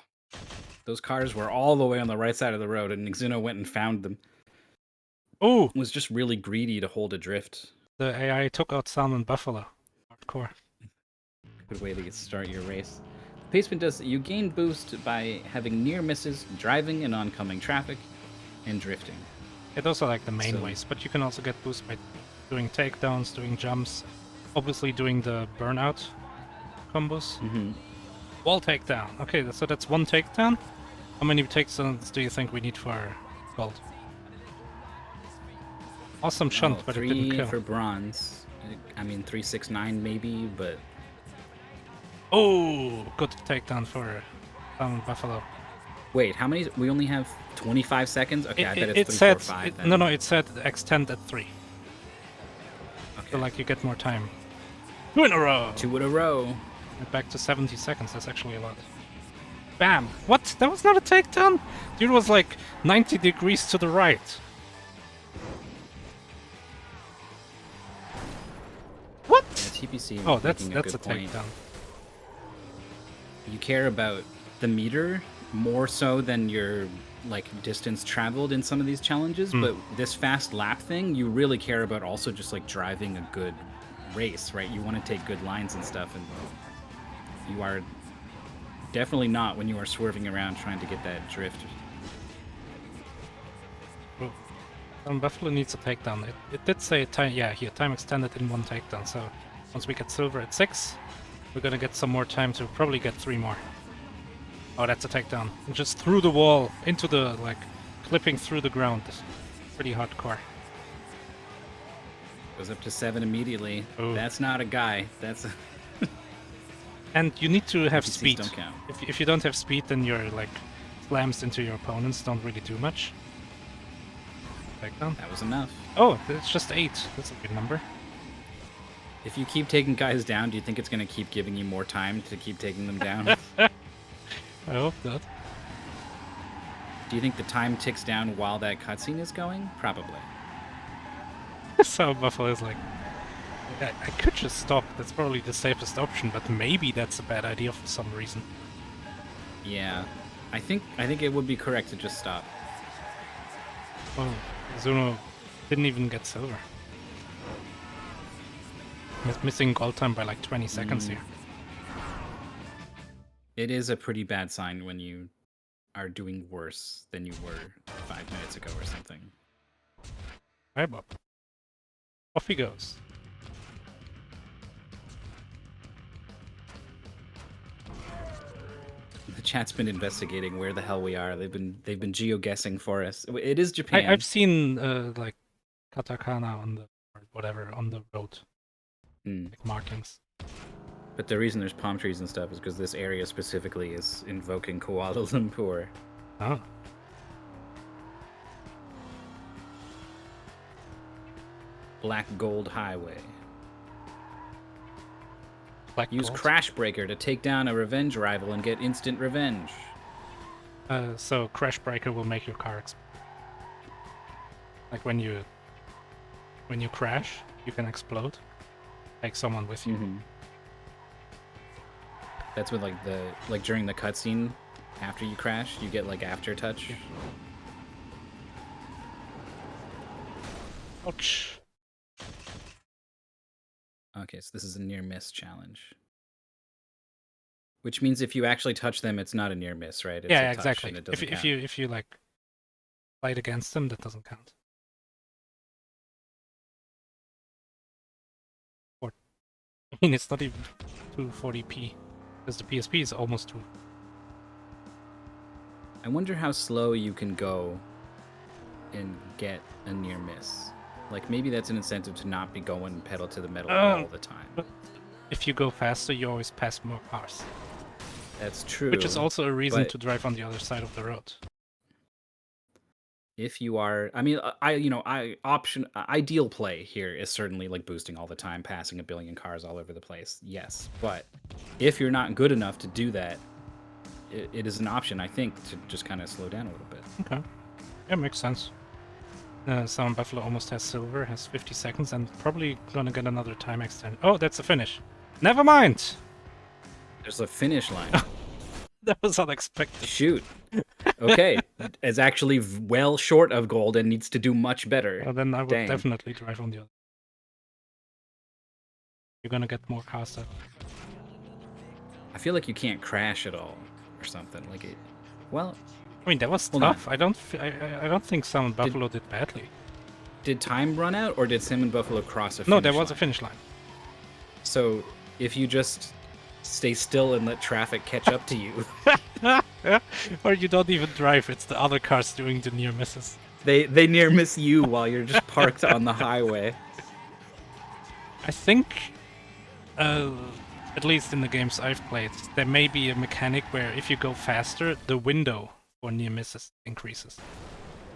those cars were all the way on the right side of the road, and Exuno went and found them. Oh! Was just really greedy to hold a drift. The AI took out SalmonBuffalo. Hardcore. Good way to start your race. Pacement does you gain boost by having near misses, driving in oncoming traffic, and drifting. Yeah, those are like the main So- ways, but you can also get boost by doing takedowns, doing jumps, obviously doing the burnout combos. Mm-hmm. Wall takedown. Okay, so that's one takedown. How many takedowns do you think we need for gold? Awesome shunt, but it didn't 3 kill. for bronze. I mean, 369 maybe, but Oh, good takedown for Buffalo. wait, how many? We only have 25 seconds. Okay, I bet It it's 3, said 4, 5. no, it said extend at 3. Okay. So like you get more time. 2 in a row. 2 in a row. We're back to 70 seconds. That's actually a lot. Bam! What? That was not a takedown? Dude was like 90 degrees to the right. What? Yeah, TPC. Oh, that's making a good point. takedown. You care about the meter more so than your like distance traveled in some of these challenges, but this fast lap thing, you really care about also just like driving a good race, right? You want to take good lines and stuff, and you are definitely not when you are swerving around trying to get that drift. Buffalo needs a takedown. It did say time. Yeah, here time extended in 1 takedown. So once we get silver at 6, we're gonna get some more time to probably get 3 more. Oh, that's a takedown. And just through the wall into the like clipping through the ground. Pretty hardcore. Goes up to 7 immediately. Ooh. That's not a guy. That's a And you need to have TPCs speed. don't count. If you don't have speed, then your like slams into your opponents don't really do much. Takedown. That was enough. Oh, it's just 8. That's a good number. If you keep taking guys down, do you think it's going to keep giving you more time to keep taking them down? I hope not. Do you think the time ticks down while that cutscene is going? Probably. So Buffalo is like, I could just stop. That's probably the safest option, but maybe that's a bad idea for some reason. Yeah. I think it would be correct to just stop. Oh, Exuno didn't even get silver. He's missing gold time by like 20 seconds here. It is a pretty bad sign when you are doing worse than you were 5 minutes ago or something. Hi, Bob. Off he goes. The Chat's been investigating where the hell we are. They've been geoguessing for us. It is Japan. I've seen like katakana on the or whatever on the road, like markings. But the reason there's palm trees and stuff is because this area specifically is invoking Kuala Lumpur. Oh. Black Gold Highway. Use Gold? Crash Breaker to take down a revenge rival and get instant revenge. So Crash Breaker will make your car explode. Like when you crash, you can explode. Take someone with you. Mm-hmm. That's what like during the cutscene, after you crash, you get like after touch. Yeah. Ouch. Okay, so this is a near miss challenge. Which means if you actually touch them, it's not a near miss, right? It's Yeah, a touch exactly. and it doesn't count. If you like fight against them, that doesn't count. Or I mean, it's not even 240p because the PSP is almost 2. I wonder how slow you can go and get a near miss. Like maybe that's an incentive to not be going pedal to the metal all the time. But if you go faster, you always pass more cars. That's true. Which is also a reason to drive on the other side of the road. If you are, I mean, ideal play here is certainly like boosting all the time, passing a billion cars all over the place. Yes, but if you're not good enough to do that, it is an option, I think, to just kind of slow down a little bit. Okay, yeah, makes sense. SalmonBuffalo almost has silver, has 50 seconds, and probably gonna get another time extend. Oh, that's a finish. Never mind. There's a finish line. That was unexpected. Shoot. Okay, it's actually well short of gold and needs to do much better. Well, then I would definitely drive on the other. You're gonna get more cars up. I feel like you can't crash at all, or something like it. Well, I mean that was tough. I don't think SalmonBuffalo did badly. Did time run out, or did SalmonBuffalo cross a finish No, there was line? a finish line. So if you just stay still and let traffic catch up to you. Or you don't even drive, it's the other cars doing the near misses. They near miss you while you're just parked on the highway. I think, at least in the games I've played, there may be a mechanic where if you go faster, the window for near misses increases.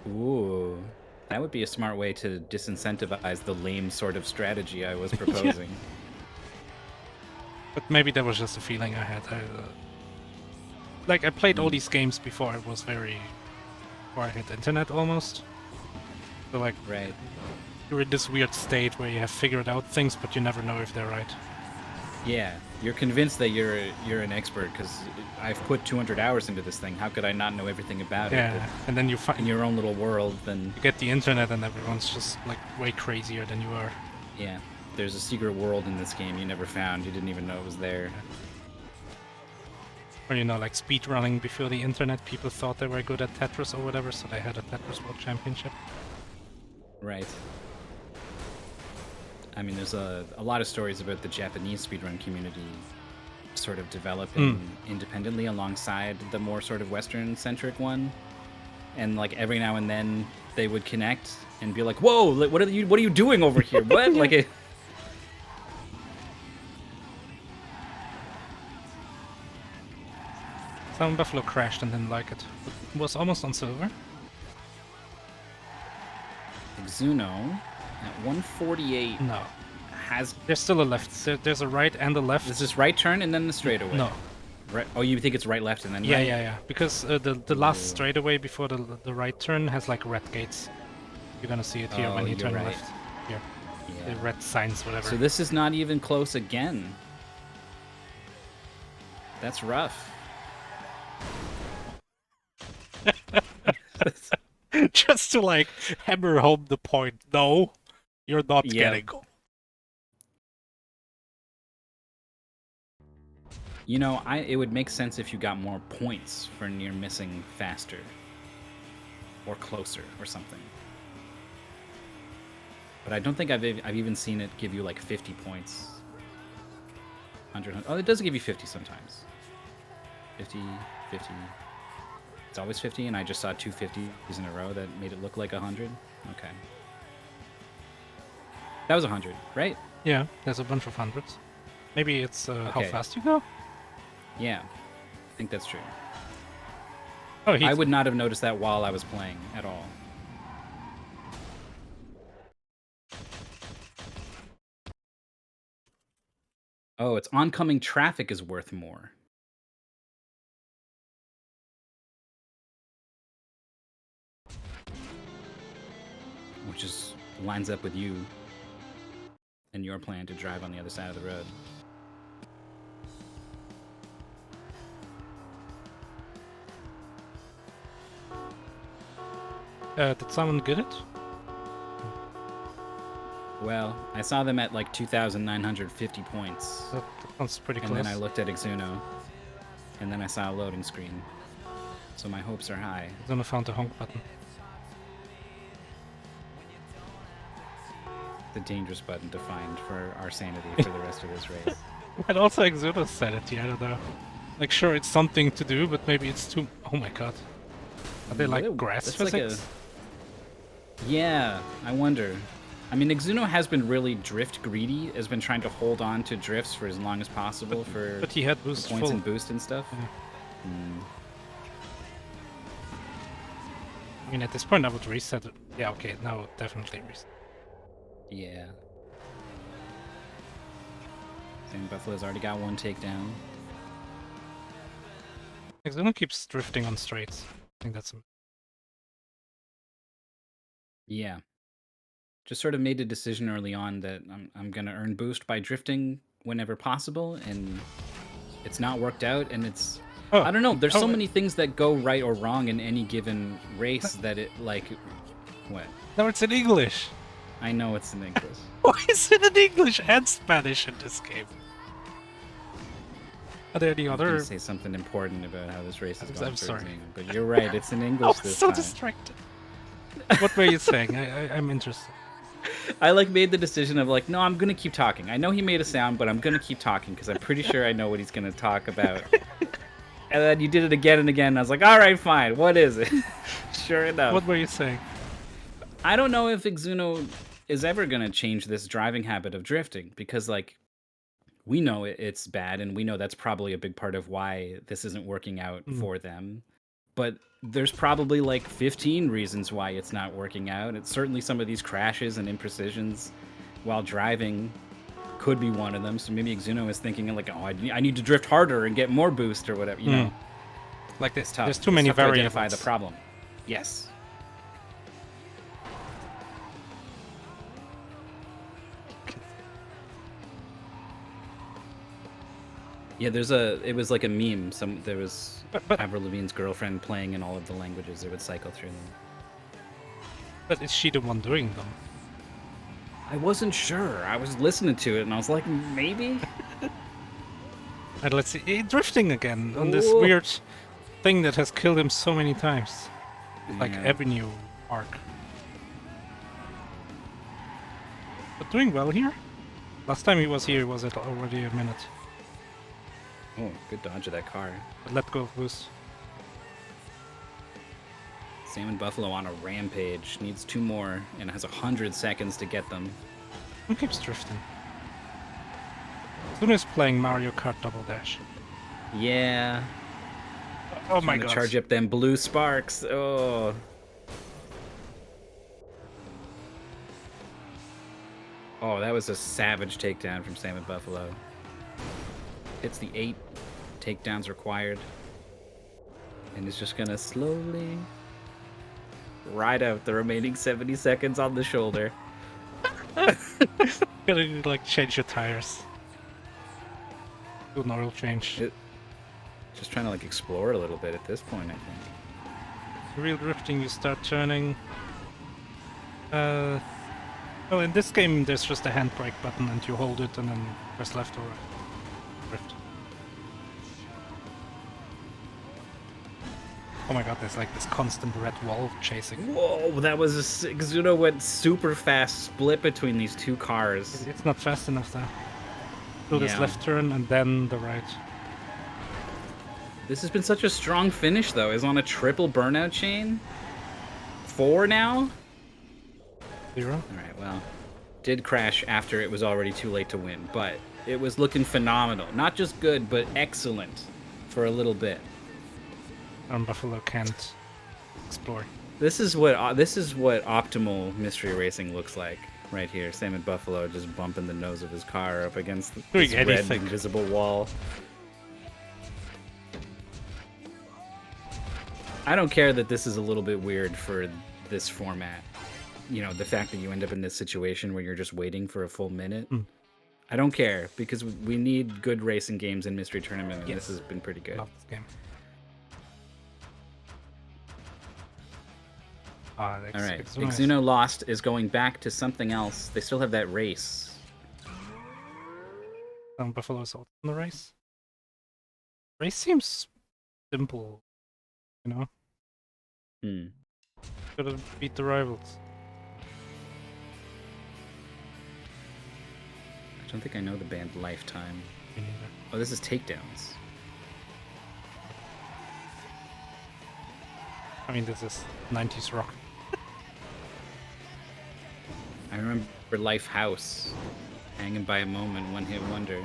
Ooh, that would be a smart way to disincentivize the lame sort of strategy I was proposing. Yeah. But maybe that was just a feeling I had. I played all these games before I had internet almost. So like, right. You're in this weird state where you have figured out things, but you never know if they're right. Yeah, you're convinced that you're an expert because I've put 200 hours into this thing. How could I not know everything about it? Yeah, and then you find in your own little world, then you get the internet and everyone's just like way crazier than you are. Yeah. There's a secret world in this game you never found. You didn't even know it was there. Or, like speedrunning before the internet, people thought they were good at Tetris or whatever, so they had a Tetris World Championship. Right. I mean, there's a lot of stories about the Japanese speedrun community sort of developing independently alongside the more sort of Western-centric one. And, like, every now and then they would connect and be like, whoa, what are you doing over here? What? Like it... SalmonBuffalo crashed and didn't like it. It was almost on silver. Exuno at 148. No. There's still a left. There's a right and a left. Is this right turn and then the straightaway? No. Right. Oh, you think it's right, left, and then yeah, right? Yeah. Because the last straightaway before the right turn has like red gates. You're gonna see it here when you turn left. Here. Yeah. The red signs, whatever. So this is not even close again. That's rough. Just to like hammer home the point. No, you're not getting. You know, it would make sense if you got more points for near missing faster. Or closer, or something. But I don't think I've even seen it give you like 50 points. 100. Oh, it does give you 50 sometimes. 50, 50. It's always 50, and I just saw 2 50s in a row that made it look like 100. Okay. That was 100, right? Yeah, there's a bunch of hundreds. Maybe it's how Okay. fast you go? Yeah, I think that's true. Oh, I would not have noticed that while I was playing at all. Oh, it's oncoming traffic is worth more. Which is lines up with you and your plan to drive on the other side of the road. Did someone get it? Well, I saw them at like 2,950 points. That sounds pretty And close. then I looked at Exuno, and then I saw a loading screen. So my hopes are high. Exuno found the honk button. The dangerous button to find for our sanity for the rest of this race. And also Exuno sanity, I don't know. Like, sure, it's something to do, but maybe it's too... Oh my god. Are they like grass That's physics? Yeah, I wonder. I mean, Exuno has been really drift greedy, has been trying to hold on to drifts for as long as possible for But he had boost points full. and boost and stuff. Yeah. I mean, at this point I would reset it. Yeah, okay, now definitely reset. Yeah. SalmonBuffalo's already got one takedown. Exuno keeps drifting on straights. I think that's... Yeah. Just sort of made a decision early on that I'm going to earn boost by drifting whenever possible, and it's not worked out, and it's... Oh. I don't know, there's so Oh. many things that go right or wrong in any given race that it, like... What? No, it's in English! I know it's in English. Why is it in English and Spanish in this game? Are there any I was gonna other... say something important about how this race is going. I'm sorry. Exuno, but you're right, it's in I English was this so time. distracted. What were you saying? I'm interested. I like made the decision of like, no, I'm gonna keep talking. I know he made a sound, but I'm gonna keep talking because I'm pretty sure I know what he's gonna talk about. And then you did it again and again. And I was like, all right, fine. What is it? Sure enough. What were you saying? I don't know if Exuno is ever gonna change this driving habit of drifting because like we know it's bad and we know that's probably a big part of why this isn't working out for them. But there's probably like 15 reasons why it's not working out. It's certainly some of these crashes and imprecisions while driving could be one of them. So maybe Exuno is thinking like, oh, I need to drift harder and get more boost or whatever. You know, Like it's tough. there's too many tough to variables. identify the problem. Yes. Yeah, it was like a meme. There was But- Avril Lavigne's girlfriend playing in all of the languages. It would cycle through them. But is she the one doing them? I wasn't sure. I was listening to it and I was like, maybe? And let's see, drifting again on this Ooh. weird thing that has killed him so many times. Like Yeah. Avenue arc. But doing well here. Last time he was here, was it already a minute? Oh, good dodge of that car. But let go of boost. SalmonBuffalo on a rampage. Needs 2 more and has 100 seconds to get them. Who keeps drifting? Exuno is playing Mario Kart Double Dash. Yeah. Oh my Trying to god. charge up them blue sparks. Oh. Oh, that was a savage takedown from SalmonBuffalo. Hits the 8 takedowns required. And is just gonna slowly ride out the remaining 70 seconds on the shoulder. Gotta like change your tires. Do an oil change. Just trying to like explore a little bit at this point, I think. Real drifting, you start turning. Oh, in this game there's just a handbrake button and you hold it and then press left or right. Drift. Oh my god, there's like this constant red wall chasing. Whoa, that was Exuno went super fast split between these 2 cars. It's not fast enough though. Do this Yeah. left turn and then the right. This has been such a strong finish, though. Is on a triple burnout chain. 4 now? 0. Alright, well. Did crash after it was already too late to win, but it was looking phenomenal. Not just good, but excellent for a little bit. Buffalo can't explore. This is what optimal mystery racing looks like right here. SalmonBuffalo just bumping the nose of his car up against this red invisible wall. I don't care that this is a little bit weird for this format. You know, the fact that you end up in this situation where you're just waiting for a full minute. I don't care, because we need good racing games in Mystery Tournament, and this has been pretty good. Love this game. Alright, Exuno lost is going back to something else. They still have that race. Buffalo's out in the race. Race seems simple, you know? Gotta beat the rivals. I don't think I know the band Lifetime. Me neither. Oh, this is Takedowns. I mean, this is 90s rock. I remember Lifehouse. Hanging by a Moment, One Hit Wonder.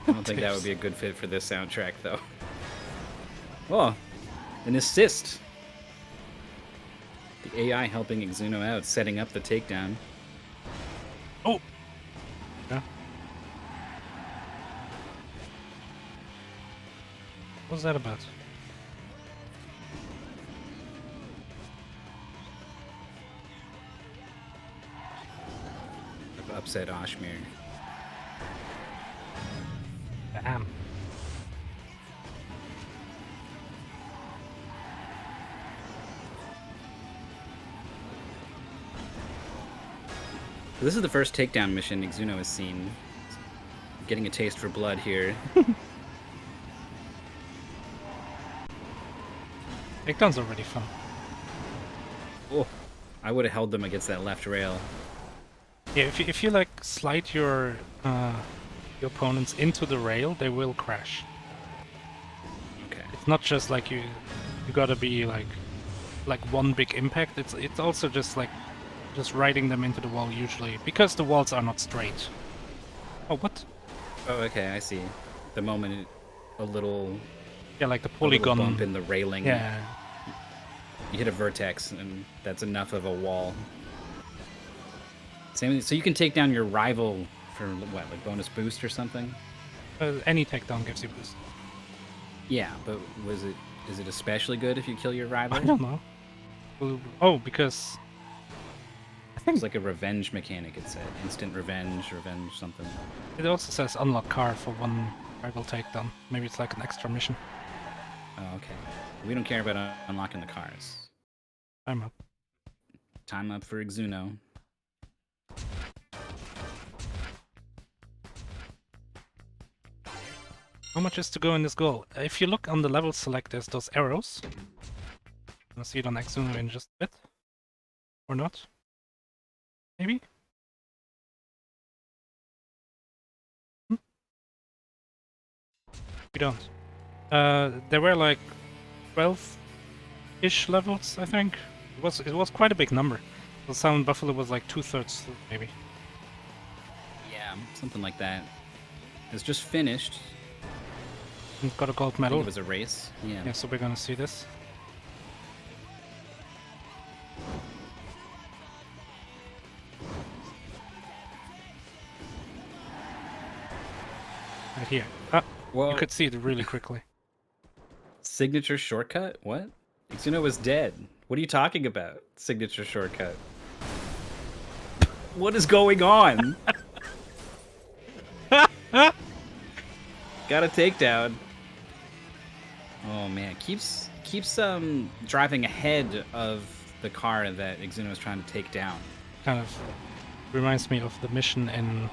I don't think that would be a good fit for this soundtrack, though. Oh, an assist. The AI helping Exuno out, setting up the takedown. Oh! Yeah. What's that about? I've upset Oshmir. Damn. This is the first takedown mission Exuno has seen. Getting a taste for blood here. Takedown's already fun. Oh, I would have held them against that left rail. Yeah, if you like slide your opponents into the rail, they will crash. Okay. It's not just like you gotta be like one big impact. It's also just like just riding them into the wall usually, because the walls are not straight. Oh, what? Oh, okay, I see. The moment a little... Yeah, like the polygon... bump in the railing. Yeah. You hit a vertex, and that's enough of a wall. Same. So you can take down your rival for, what, like bonus boost or something? Any takedown gives you boost. Yeah, but is it especially good if you kill your rival? I don't know. Oh, because... I think it's like a revenge mechanic, it said. Instant revenge something. It also says unlock car for one rival takedown. Maybe it's like an extra mission. Oh, okay. We don't care about unlocking the cars. Time up. Time up for Exuno. How much is to go in this goal? If you look on the level select, there's those arrows. I'll see it on Exuno in just a bit. Or not. Maybe? We don't. There were like 12-ish levels, I think. It was quite a big number. The SalmonBuffalo was like 2/3, maybe. Yeah, something like that. It's just finished. And got a gold medal. I think it was a race. Yeah. Yeah, so we're gonna see this. Right here. Ah, Whoa. you could see it really quickly. Signature shortcut? What? Exuno was dead. What are you talking about? Signature shortcut. What is going on? Got a takedown. Oh man, keeps driving ahead of the car that Exuno is trying to take down. Kind of reminds me of the mission in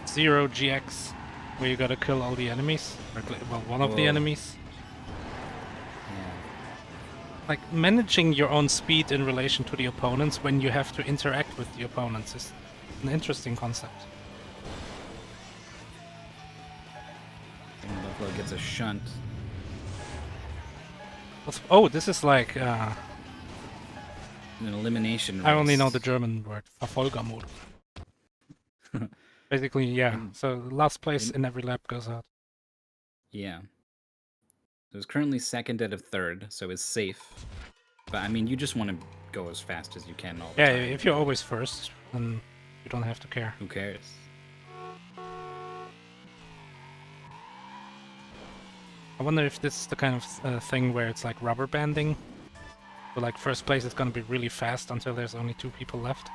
Zero GX, where you gotta kill all the enemies. Or, well, one of the enemies. Yeah. Like, managing your own speed in relation to the opponents when you have to interact with the opponents is an interesting concept. Buffalo gets a shunt. Oh, this is like An elimination race. I only know the German word Verfolgermodus. Basically, yeah. So last place in every lap goes out. Yeah. So it's currently second out of third, so it's safe. But I mean, you just want to go as fast as you can all the Yeah, time. if you're always first, then you don't have to care. Who cares? I wonder if this is the kind of thing where it's like rubber banding. So like first place is gonna be really fast until there's only 2 people left.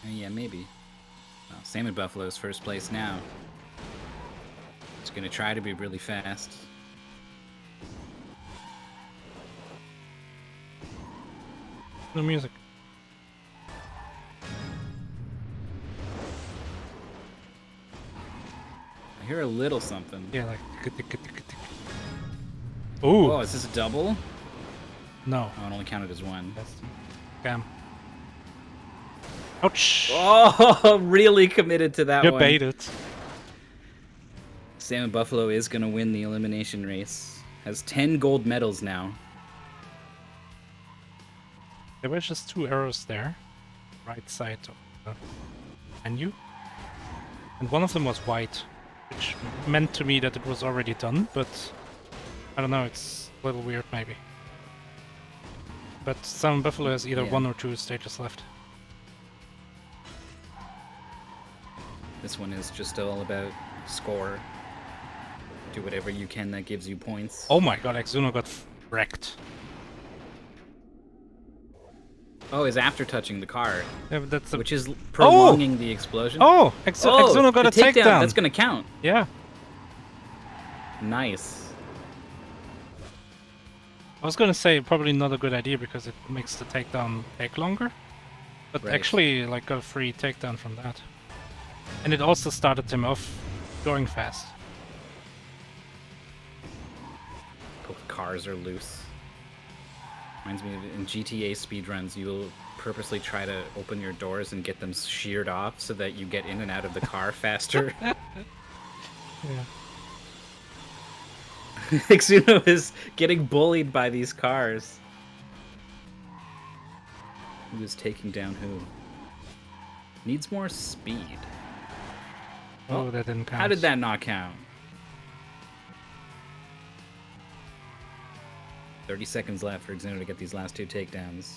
Yeah, maybe. Well, SalmonBuffalo is first place now. It's gonna try to be really fast. No music. I hear a little something. Yeah, like. Ooh. Oh, is this a double? No. Oh, it only counted as one. That's scam. Ouch. Oh, really committed to that You one. baited. SalmonBuffalo is gonna win the elimination race. Has 10 gold medals now. There were just 2 arrows there. Right side of the menu. And one of them was white, which meant to me that it was already done, but I don't know, it's a little weird maybe. But SalmonBuffalo has either 1 or 2 stages left. This one is just all about score. Do whatever you can that gives you points. Oh my god, Exuno got wrecked. Oh, is after touching the car, Yeah, but that's which is prolonging the explosion. Oh! Exuno got a the takedown! That's gonna count. Yeah. Nice. I was gonna say probably not a good idea because it makes the takedown take longer. But Right. actually like got a free takedown from that. And it also started him off going fast. Both cars are loose. Reminds me of in GTA speedruns, you'll purposely try to open your doors and get them sheared off so that you get in and out of the car faster. Yeah. Exuno is getting bullied by these cars. Who is taking down who? Needs more speed. Oh, that didn't count. How did that not count? 30 seconds left for Exuno to get these last 2 takedowns.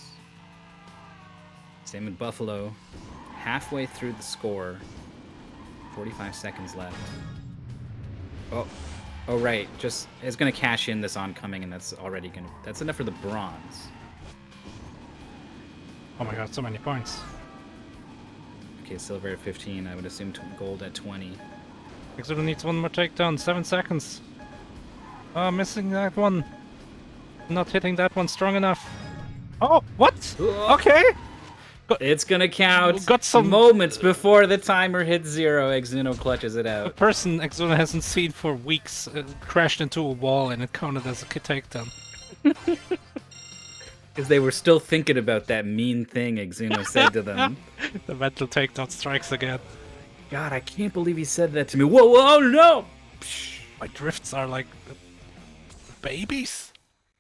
SalmonBuffalo halfway through the score. 45 seconds left. Oh right, just it's gonna cash in this oncoming, and that's enough for the bronze. Oh my god, so many points. Okay, silver at 15. I would assume gold at 20. Exuno needs 1 more takedown, 7 seconds. Oh, missing that one. Not hitting that one strong enough. Oh, what? Okay. It's gonna count. Got some moments before the timer hits 0. Exuno clutches it A out. person Exuno hasn't seen for weeks crashed into a wall and it counted as a takedown. Because they were still thinking about that mean thing Exuno said to them. The mental takedown strikes again. God, I can't believe he said that to me. Whoa, whoa, no! My drifts are like babies.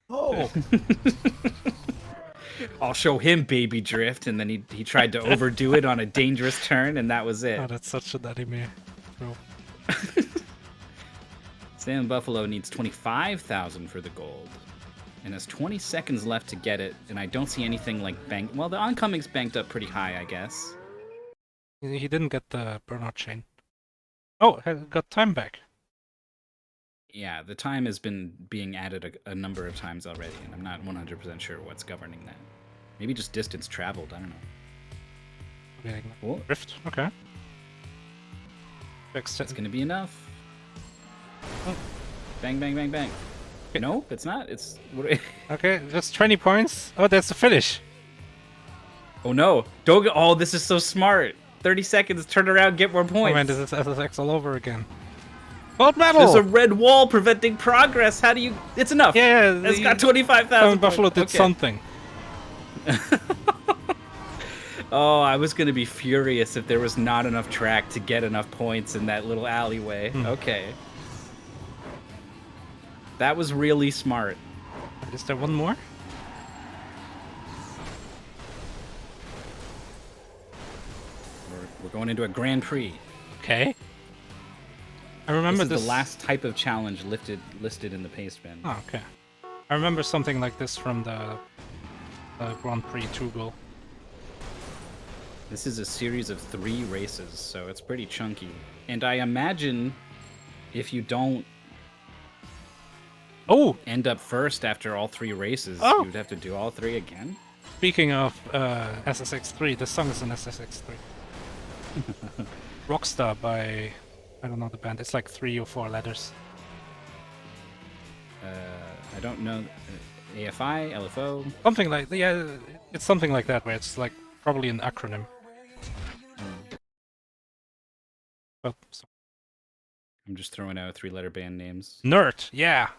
Oh. I'll show him baby drift, and then he tried to overdo it on a dangerous turn, and that was it. Oh, that's such an anime. Bro. SalmonBuffalo needs 25,000 for the gold, and has 20 seconds left to get it, and I don't see anything like bank. Well, the oncoming's banked up pretty high, I guess. He didn't get the burnout chain. Oh, got time back. Yeah, the time has been being added a number of times already, and I'm not 100% sure what's governing that. Maybe just distance traveled, I don't know. Getting Cool. drift, okay. It's gonna be enough. Oh. Bang, bang, bang, bang. Okay. No, it's not. It's... Okay, just 20 points. Oh, that's the finish. Oh no. Don't go... Oh, this is so smart. 30 seconds, turn around, get more points. Oh man, this is SSX all over again. Gold medal! There's a red wall preventing progress. How do you... It's enough. Yeah, It's got 25,000 Buffalo did something. Oh, I was gonna be furious if there was not enough track to get enough points in that little alleyway. Okay. That was really smart. Is there one more? We're going into a Grand Prix. Okay. I remember this is the last type of challenge listed in the pastebin. Oh, okay. I remember something like this from the Grand Prix 2 goal. This is a series of 3 races, so it's pretty chunky. And I imagine if you don't end up first after all 3 races, you'd have to do all 3 again. Speaking of SSX3, the song is in SSX3. Rockstar by, I don't know the band, it's like 3 or 4 letters. I don't know. AFI, LFO? Something like, yeah, it's something like that, where it's like probably an acronym. Well, so. I'm just throwing out 3-letter band names. Nerd, yeah!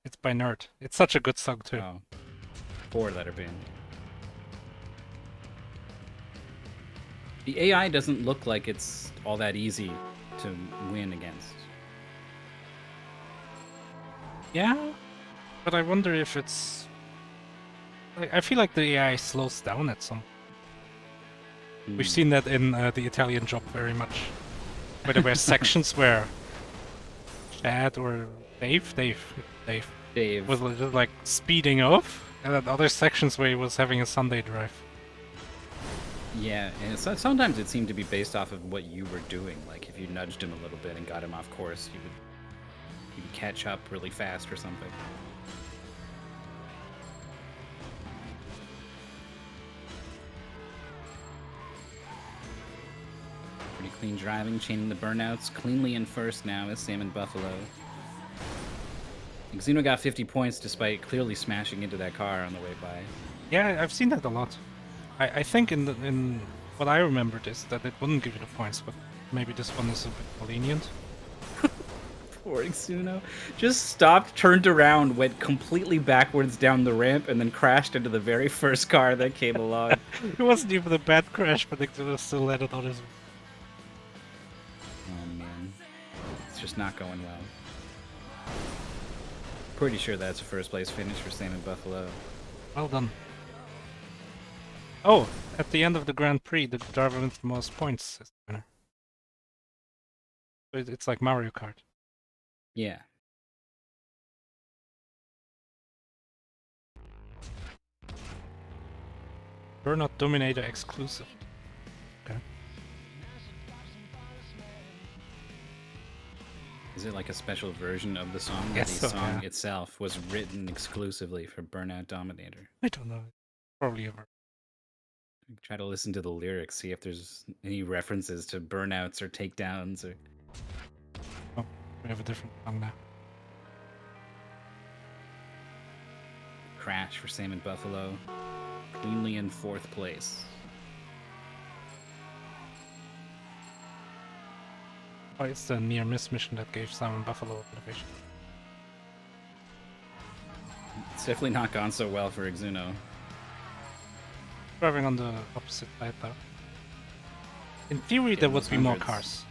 It's by Nerd. It's such a good song too. Oh. 4-letter band. The AI doesn't look like it's all that easy to win against. Yeah, but I wonder if it's... I feel like the AI slows down at some... We've seen that in the Italian Job very much. Where there were sections where Chad or Dave was just like speeding off, and then other sections where he was having a Sunday drive. Yeah, and sometimes it seemed to be based off of what you were doing. Like if you nudged him a little bit and got him off course, he would catch up really fast or something. Pretty clean driving, chaining the burnouts. Cleanly in first now is SalmonBuffalo. Exuno got 50 points despite clearly smashing into that car on the way by. Yeah, I've seen that a lot. I think in what I remembered is that it wouldn't give you the points, but maybe this one is a bit more lenient. Poor Exuno. Just stopped, turned around, went completely backwards down the ramp, and then crashed into the very first car that came along. It wasn't even a bad crash, but Exuno still landed on his... Oh man. It's just not going well. Pretty sure that's a first place finish for SalmonBuffalo. Well done. Oh, at the end of the Grand Prix, the driver with the most points is the winner. So it's like Mario Kart. Yeah. Burnout Dominator exclusive. Okay. Is it like a special version of the song? Yes, The song itself was written exclusively for Burnout Dominator. I don't know. Probably ever. Try to listen to the lyrics, see if there's any references to burnouts or takedowns or... Oh, we have a different song now. Crash for SalmonBuffalo. Cleanly in 4th place. Oh, it's the near miss mission that gave SalmonBuffalo motivation. It's definitely not gone so well for Exuno. Driving on the opposite side though. In theory, there would be more cars.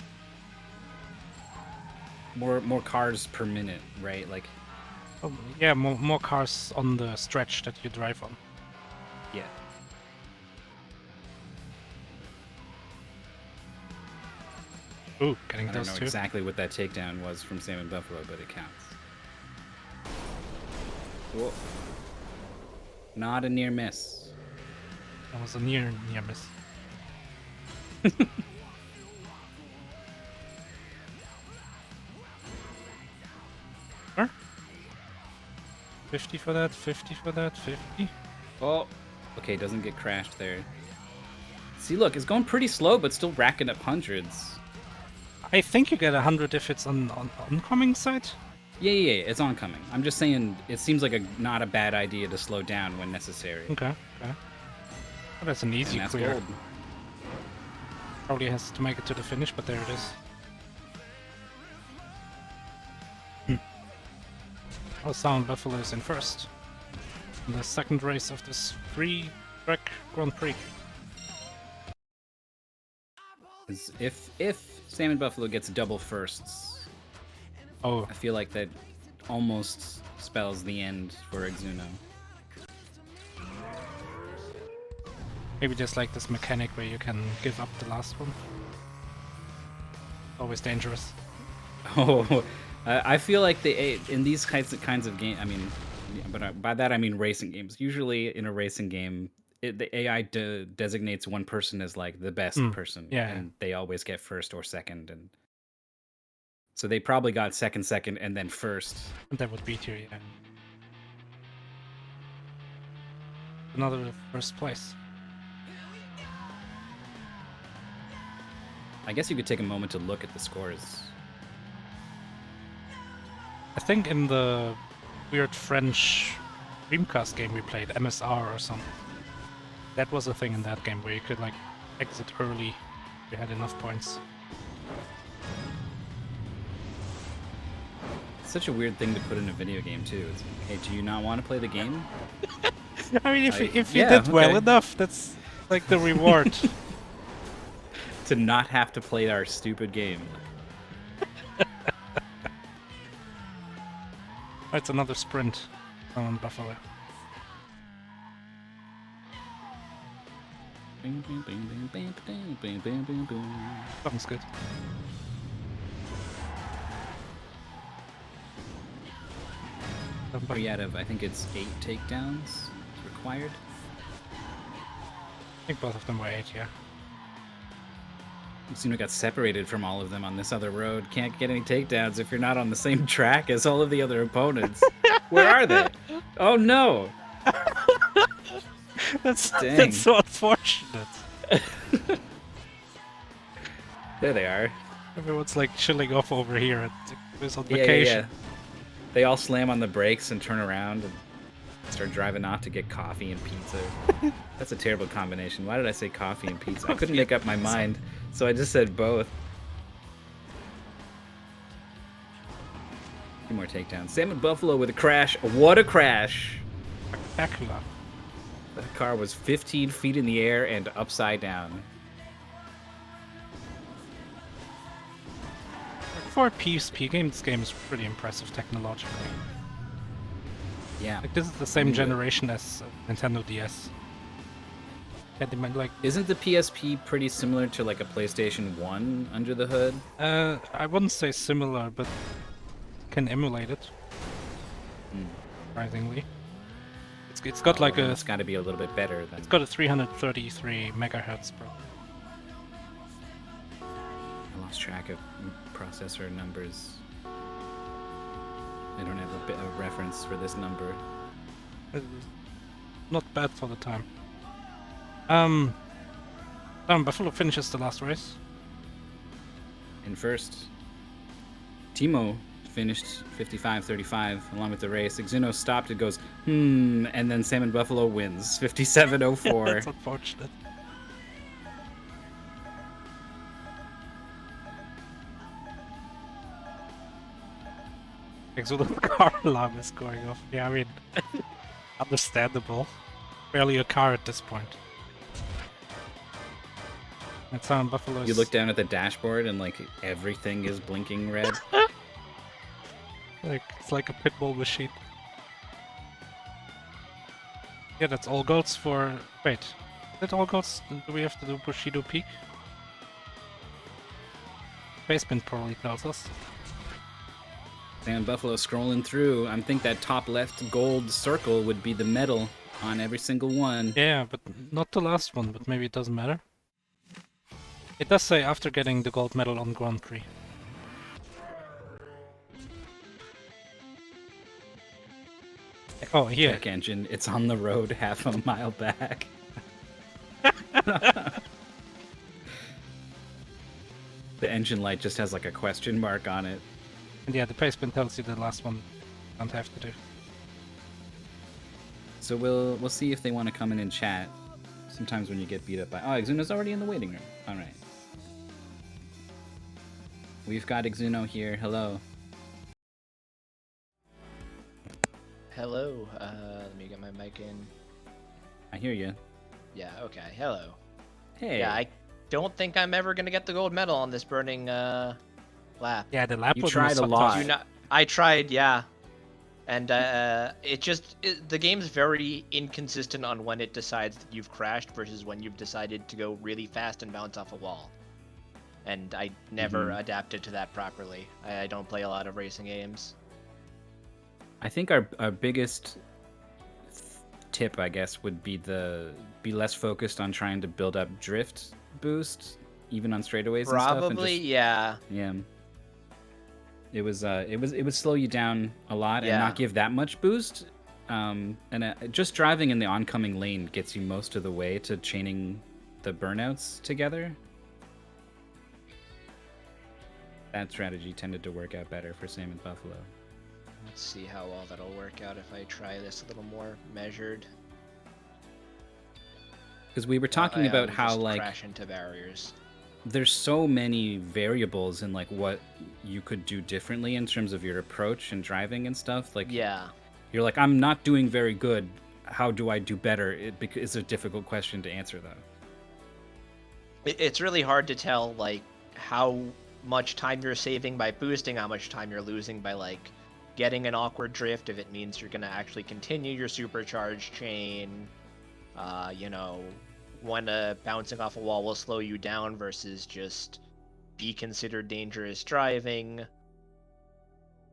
More cars per minute, right? Like... Oh, yeah, more cars on the stretch that you drive on. Yeah. Ooh, getting I those don't know two. exactly what that takedown was from SalmonBuffalo, but it counts. Whoa. Not a near miss. That was a near miss. Huh? 50 for that, 50 for that, 50. Oh, okay, doesn't get crashed there. See, look, it's going pretty slow, but still racking up hundreds. I think you get 100 if it's on oncoming side. Yeah, it's oncoming. I'm just saying, it seems like not a bad idea to slow down when necessary. Okay. Oh, that's an easy And that's clear. gold. Probably has to make it to the finish, but there it is. Oh, SalmonBuffalo is in first. In the second race of this 3-track Grand Prix. 'Cause if SalmonBuffalo gets double firsts, Oh, I feel like that almost spells the end for Exuno. maybe there's like this mechanic where you can give up the last one. Always dangerous. Oh, I feel like in these kinds of game. I mean, but by that I mean racing games. Usually in a racing game, the AI designates one person as like the best person, Yeah, and they always get first or second, and so they probably got second, and then first. and that would beat you, yeah. Another first place. I guess you could take a moment to look at the scores. I think in the weird French Dreamcast game we played, MSR or something, that was a thing in that game where you could like exit early if you had enough points. It's such a weird thing to put in a video game too. It's like, hey, do you not want to play the game? I mean, if you yeah, did well okay. enough, that's like the reward. To not have to play our stupid game. It's another sprint on Buffalo. Sounds good. Three out of, I think it's 8 takedowns required. I think both of them were 8, yeah. Exuno got separated from all of them on this other road. Can't get any takedowns if you're not on the same track as all of the other opponents. Where are they? Oh no! That's Dang. so unfortunate. There they are. Everyone's like chilling off over here and was on vacation. Yeah. They all slam on the brakes and turn around and start driving off to get coffee and pizza. That's a terrible combination. Why did I say coffee and pizza? I couldn't make up my mind, so I just said both. A few more takedowns. SalmonBuffalo with a crash. What a crash! Spectacular. That car was 15 feet in the air and upside down. For a PSP game, this game is pretty impressive technologically. Yeah. Like this is the same generation as Nintendo DS. Yeah, they might like. Isn't the PSP pretty similar to like a PlayStation 1 under the hood? I wouldn't say similar, but can emulate it. Surprisingly, it's got like a. It's got to be a little bit better than. It's got a 333 megahertz per. I lost track of processor numbers. I don't have a reference for this number. Not bad for the time. Buffalo finishes the last race. In first, Timo finished 55-35 along with the race. Exuno stopped. It goes and then SalmonBuffalo wins 57-04. That's unfortunate. Exuno's car alarm is going off. Yeah, I mean, understandable. Barely a car at this point. And SalmonBuffalo. You look down at the dashboard and like everything is blinking red. Like it's like a pitbull machine. Yeah, that's all goals for. Wait, is that all goals? Do we have to do Bushido Peak? Basement probably tells us. SalmonBuffalo scrolling through. I think that top left gold circle would be the medal on every single one. Yeah, but not the last one, but maybe it doesn't matter. It does say after getting the gold medal on Grand Prix. Oh, here. Check engine. It's on the road half a mile back. The engine light just has like a question mark on it. And yeah, the placement tells you the last one you don't have to do. So we'll see if they want to come in and chat. Sometimes when you get beat up by... Oh, Exuno's already in the waiting room. All right. We've got Exuno here. Hello. Hello, let me get my mic in. I hear you. Yeah, okay, hello. Hey. Yeah, don't think I'm ever gonna get the gold medal on this burning lap. Yeah, the lap You was tried a lot. Do not. I tried, yeah, and the game's very inconsistent on when it decides that you've crashed versus when you've decided to go really fast and bounce off a wall. And I never adapted to that properly. I don't play a lot of racing games. I think our biggest tip, I guess, would be be less focused on trying to build up drift boost, even on straightaways and stuff. Probably, yeah. Yeah. It would slow you down a lot and Yeah. not give that much boost. And just driving in the oncoming lane gets you most of the way to chaining the burnouts together. That strategy tended to work out better for SalmonBuffalo. Let's see how well that'll work out if I try this a little more measured. Because we were talking about how just like crash into barriers. there's so many variables in like what you could do differently in terms of your approach and driving and stuff. Like Yeah. you're like, I'm not doing very good. How do I do better? It's a difficult question to answer though. It's really hard to tell like how much time you're saving by boosting, how much time you're losing by like getting an awkward drift, if it means you're gonna actually continue your supercharged chain. You know, when bouncing off a wall will slow you down versus just be considered dangerous driving.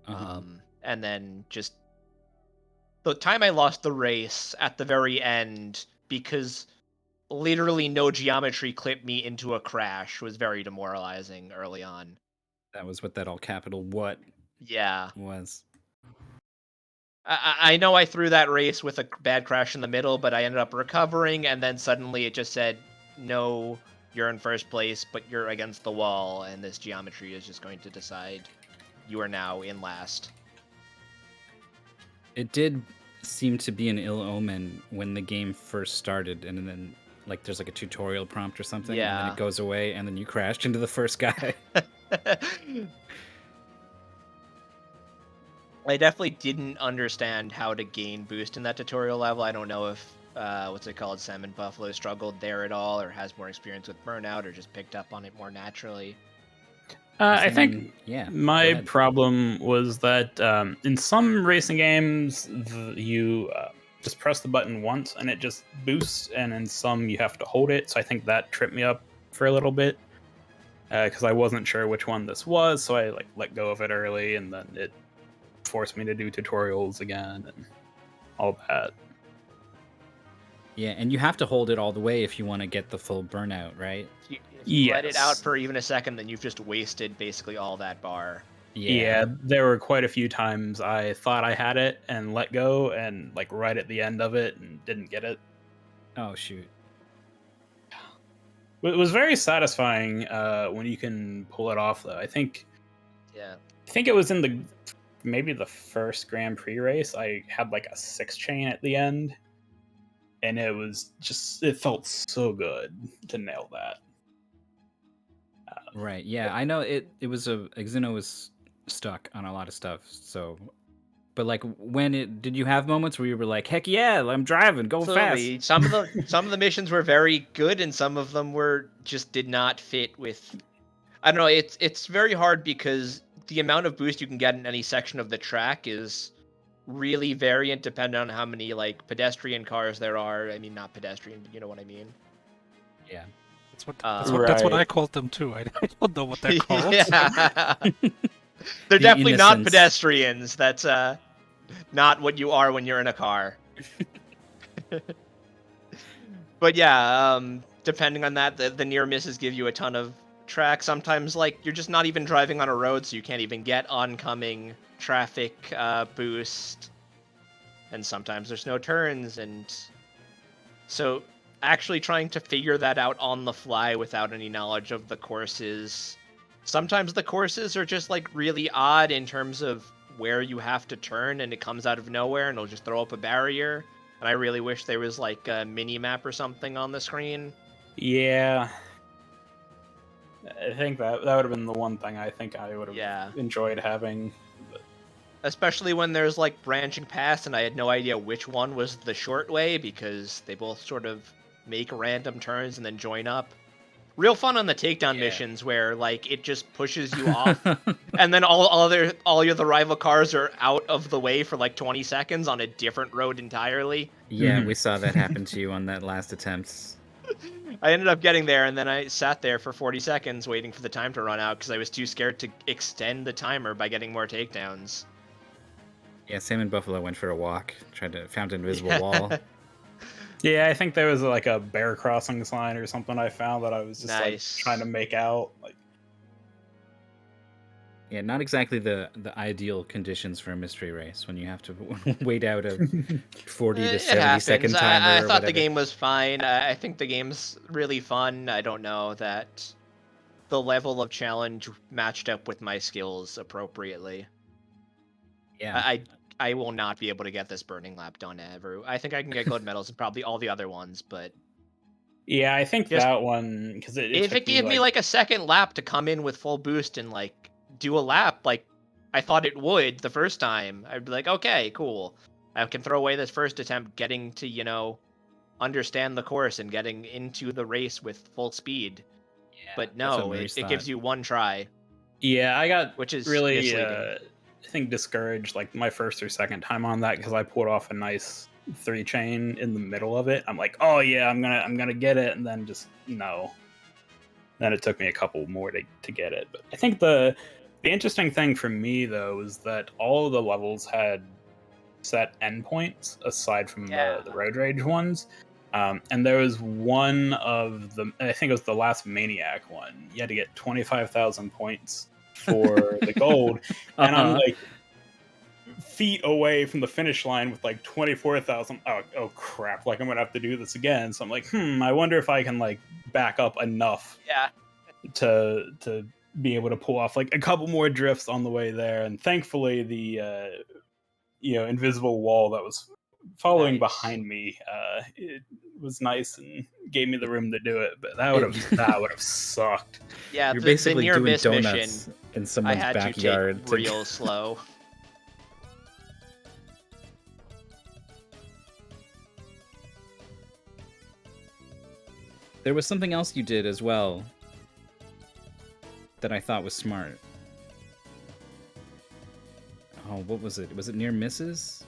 And then just the time I lost the race at the very end because literally no geometry clipped me into a crash was very demoralizing early on. That was what that all capital what Yeah. was. I know I threw that race with a bad crash in the middle, but I ended up recovering, and then suddenly it just said, no, you're in first place, but you're against the wall, and this geometry is just going to decide you are now in last. It did seem to be an ill omen when the game first started, and then like there's like a tutorial prompt or something, and then Yeah. it goes away, and then you crashed into the first guy. I definitely didn't understand how to gain boost in that tutorial level. I don't know if what's it called, SalmonBuffalo struggled there at all, or has more experience with Burnout, or just picked up on it more naturally. I think yeah. my problem was that in some racing games, you just press the button once and it just boosts, and in some you have to hold it. So I think that tripped me up for a little bit because I wasn't sure which one this was. So I like let go of it early, and then it forced me to do tutorials again and all that. Yeah, and you have to hold it all the way if you want to get the full burnout, right? If you let it out Yes. for even a second, then you've just wasted basically all that bar. Yeah, there were quite a few times I thought I had it and let go, and like right at the end of it, and didn't get it. Oh shoot. It was very satisfying when you can pull it off, though. I think it was in maybe the first Grand Prix race. I had like a 6 chain at the end, and it felt so good to nail that. Right. Yeah, I know it was Exuno was stuck on a lot of stuff. So, but like did you have moments where you were like, heck yeah, I'm driving, go Absolutely. fast? Some of the missions were very good, and some of them just did not fit with. I don't know. It's very hard because the amount of boost you can get in any section of the track is really variant depending on how many like pedestrian cars there are. I mean, not pedestrian, but you know what I mean. Yeah. That's what I called them too. I don't know what they're called. Yeah. They're definitely not pedestrians. That's not what you are when you're in a car. But yeah, depending on that, the near misses give you a ton of track. Sometimes like you're just not even driving on a road, so you can't even get oncoming traffic boost. And sometimes there's no turns, and so actually trying to figure that out on the fly without any knowledge of the courses. Sometimes the courses are just like really odd in terms of where you have to turn, and it comes out of nowhere and it'll just throw up a barrier. And I really wish there was like a mini map or something on the screen. Yeah. I think that would have been the one thing I think I would have enjoyed having. Especially when there's like branching paths and I had no idea which one was the short way because they both sort of make random turns and then join up. Real fun on the takedown Yeah. missions where like it just pushes you off, and then all your the rival cars are out of the way for like 20 seconds on a different road entirely. Yeah, Mhm. we saw that happen to you on that last attempt. I ended up getting there, and then I sat there for 40 seconds waiting for the time to run out because I was too scared to extend the timer by getting more takedowns. Yeah, SalmonBuffalo went for a walk, found an invisible wall. Yeah, I think there was like a bear crossing sign or something I found that I was just like Nice. trying to make out. Like, Yeah, not exactly the ideal conditions for a mystery race when you have to wait out a 40 to It 70 happens. second timer I or thought the whatever. game was fine. I think the game's really fun. I don't know that the level of challenge matched up with my skills appropriately. Yeah. I will not be able to get this burning lap done ever. I think I can get gold medals and probably all the other ones, but yeah, I think Just- that one because it if took it gave me like a second lap to come in with full boost and like do a lap like I thought it would the first time, I'd be like, okay, cool. I can throw away this first attempt getting to, understand the course and getting into the race with full speed. Yeah, But that's what no, Maurice it gives thought. you one try, Yeah, I got which is really misleading. I think discouraged like my first or second time on that because I pulled off a nice 3-chain in the middle of it. I'm like, oh yeah, I'm gonna get it, and then just no. Then it took me a couple more to get it. But I think the interesting thing for me though is that all of the levels had set endpoints aside from the road rage ones. And there was one of the, I think it was the last Maniac one. You had to get 25,000 points for the gold, and I'm like feet away from the finish line with like 24,000. Oh crap! Like I'm gonna have to do this again. So I'm like, I wonder if I can like back up enough Yeah. to be able to pull off like a couple more drifts on the way there. And thankfully, the invisible wall that was following Nice. behind me, it was nice and gave me the room to do it. But that would have sucked. Yeah, You're the basically near doing miss donuts mission, in I someone's had backyard. to take real slow. There was something else you did as well that I thought was smart. Oh, what was it? Was it near misses?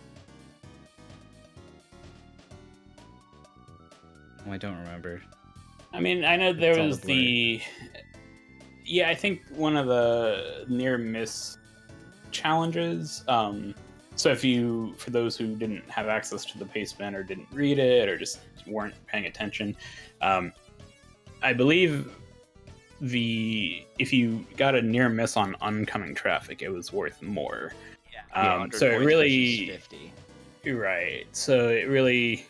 Oh, I don't remember. I mean, I know It's there all was a blur. the. Yeah, I think one of the near miss challenges. So for those who didn't have access to the paceman or didn't read it or just weren't paying attention, I believe if you got a near miss on oncoming traffic, it was worth more. Yeah, 100 So it points really, versus 50. you're right. So it really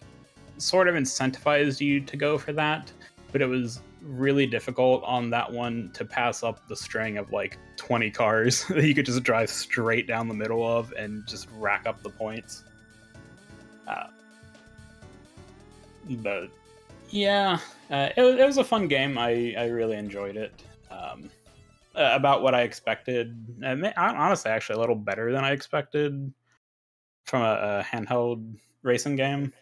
sort of incentivized you to go for that, but it was really difficult on that one to pass up the string of like 20 cars that you could just drive straight down the middle of and just rack up the points. But yeah, it was a fun game. I really enjoyed it. About what I expected. Honestly, actually, a little better than I expected from a handheld racing game.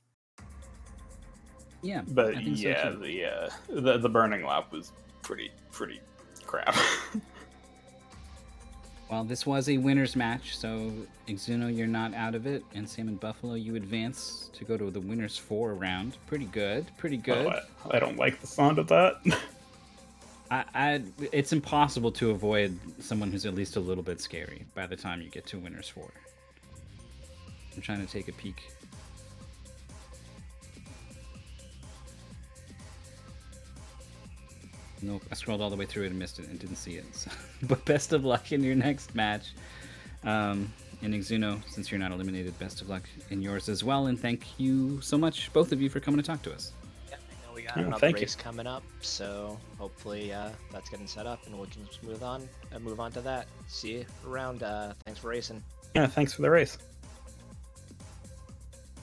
Yeah, But I think so yeah, too. the burning lap was pretty crap. Well, this was a winner's match, so Exuno, you're not out of it, and SalmonBuffalo, you advance to go to the winner's 4 round. Pretty good, pretty good. Oh, I don't like the sound of that. It's impossible to avoid someone who's at least a little bit scary by the time you get to winner's 4. I'm trying to take a peek. Nope, I scrolled all the way through it and missed it and didn't see it. So. But best of luck in your next match. In Exuno, since you're not eliminated, best of luck in yours as well. And thank you so much, both of you, for coming to talk to us. Yeah, I know we got Oh, another thank you. race coming up, so hopefully that's getting set up and we can just move on to that. See you around. Thanks for racing. Yeah, thanks for the race.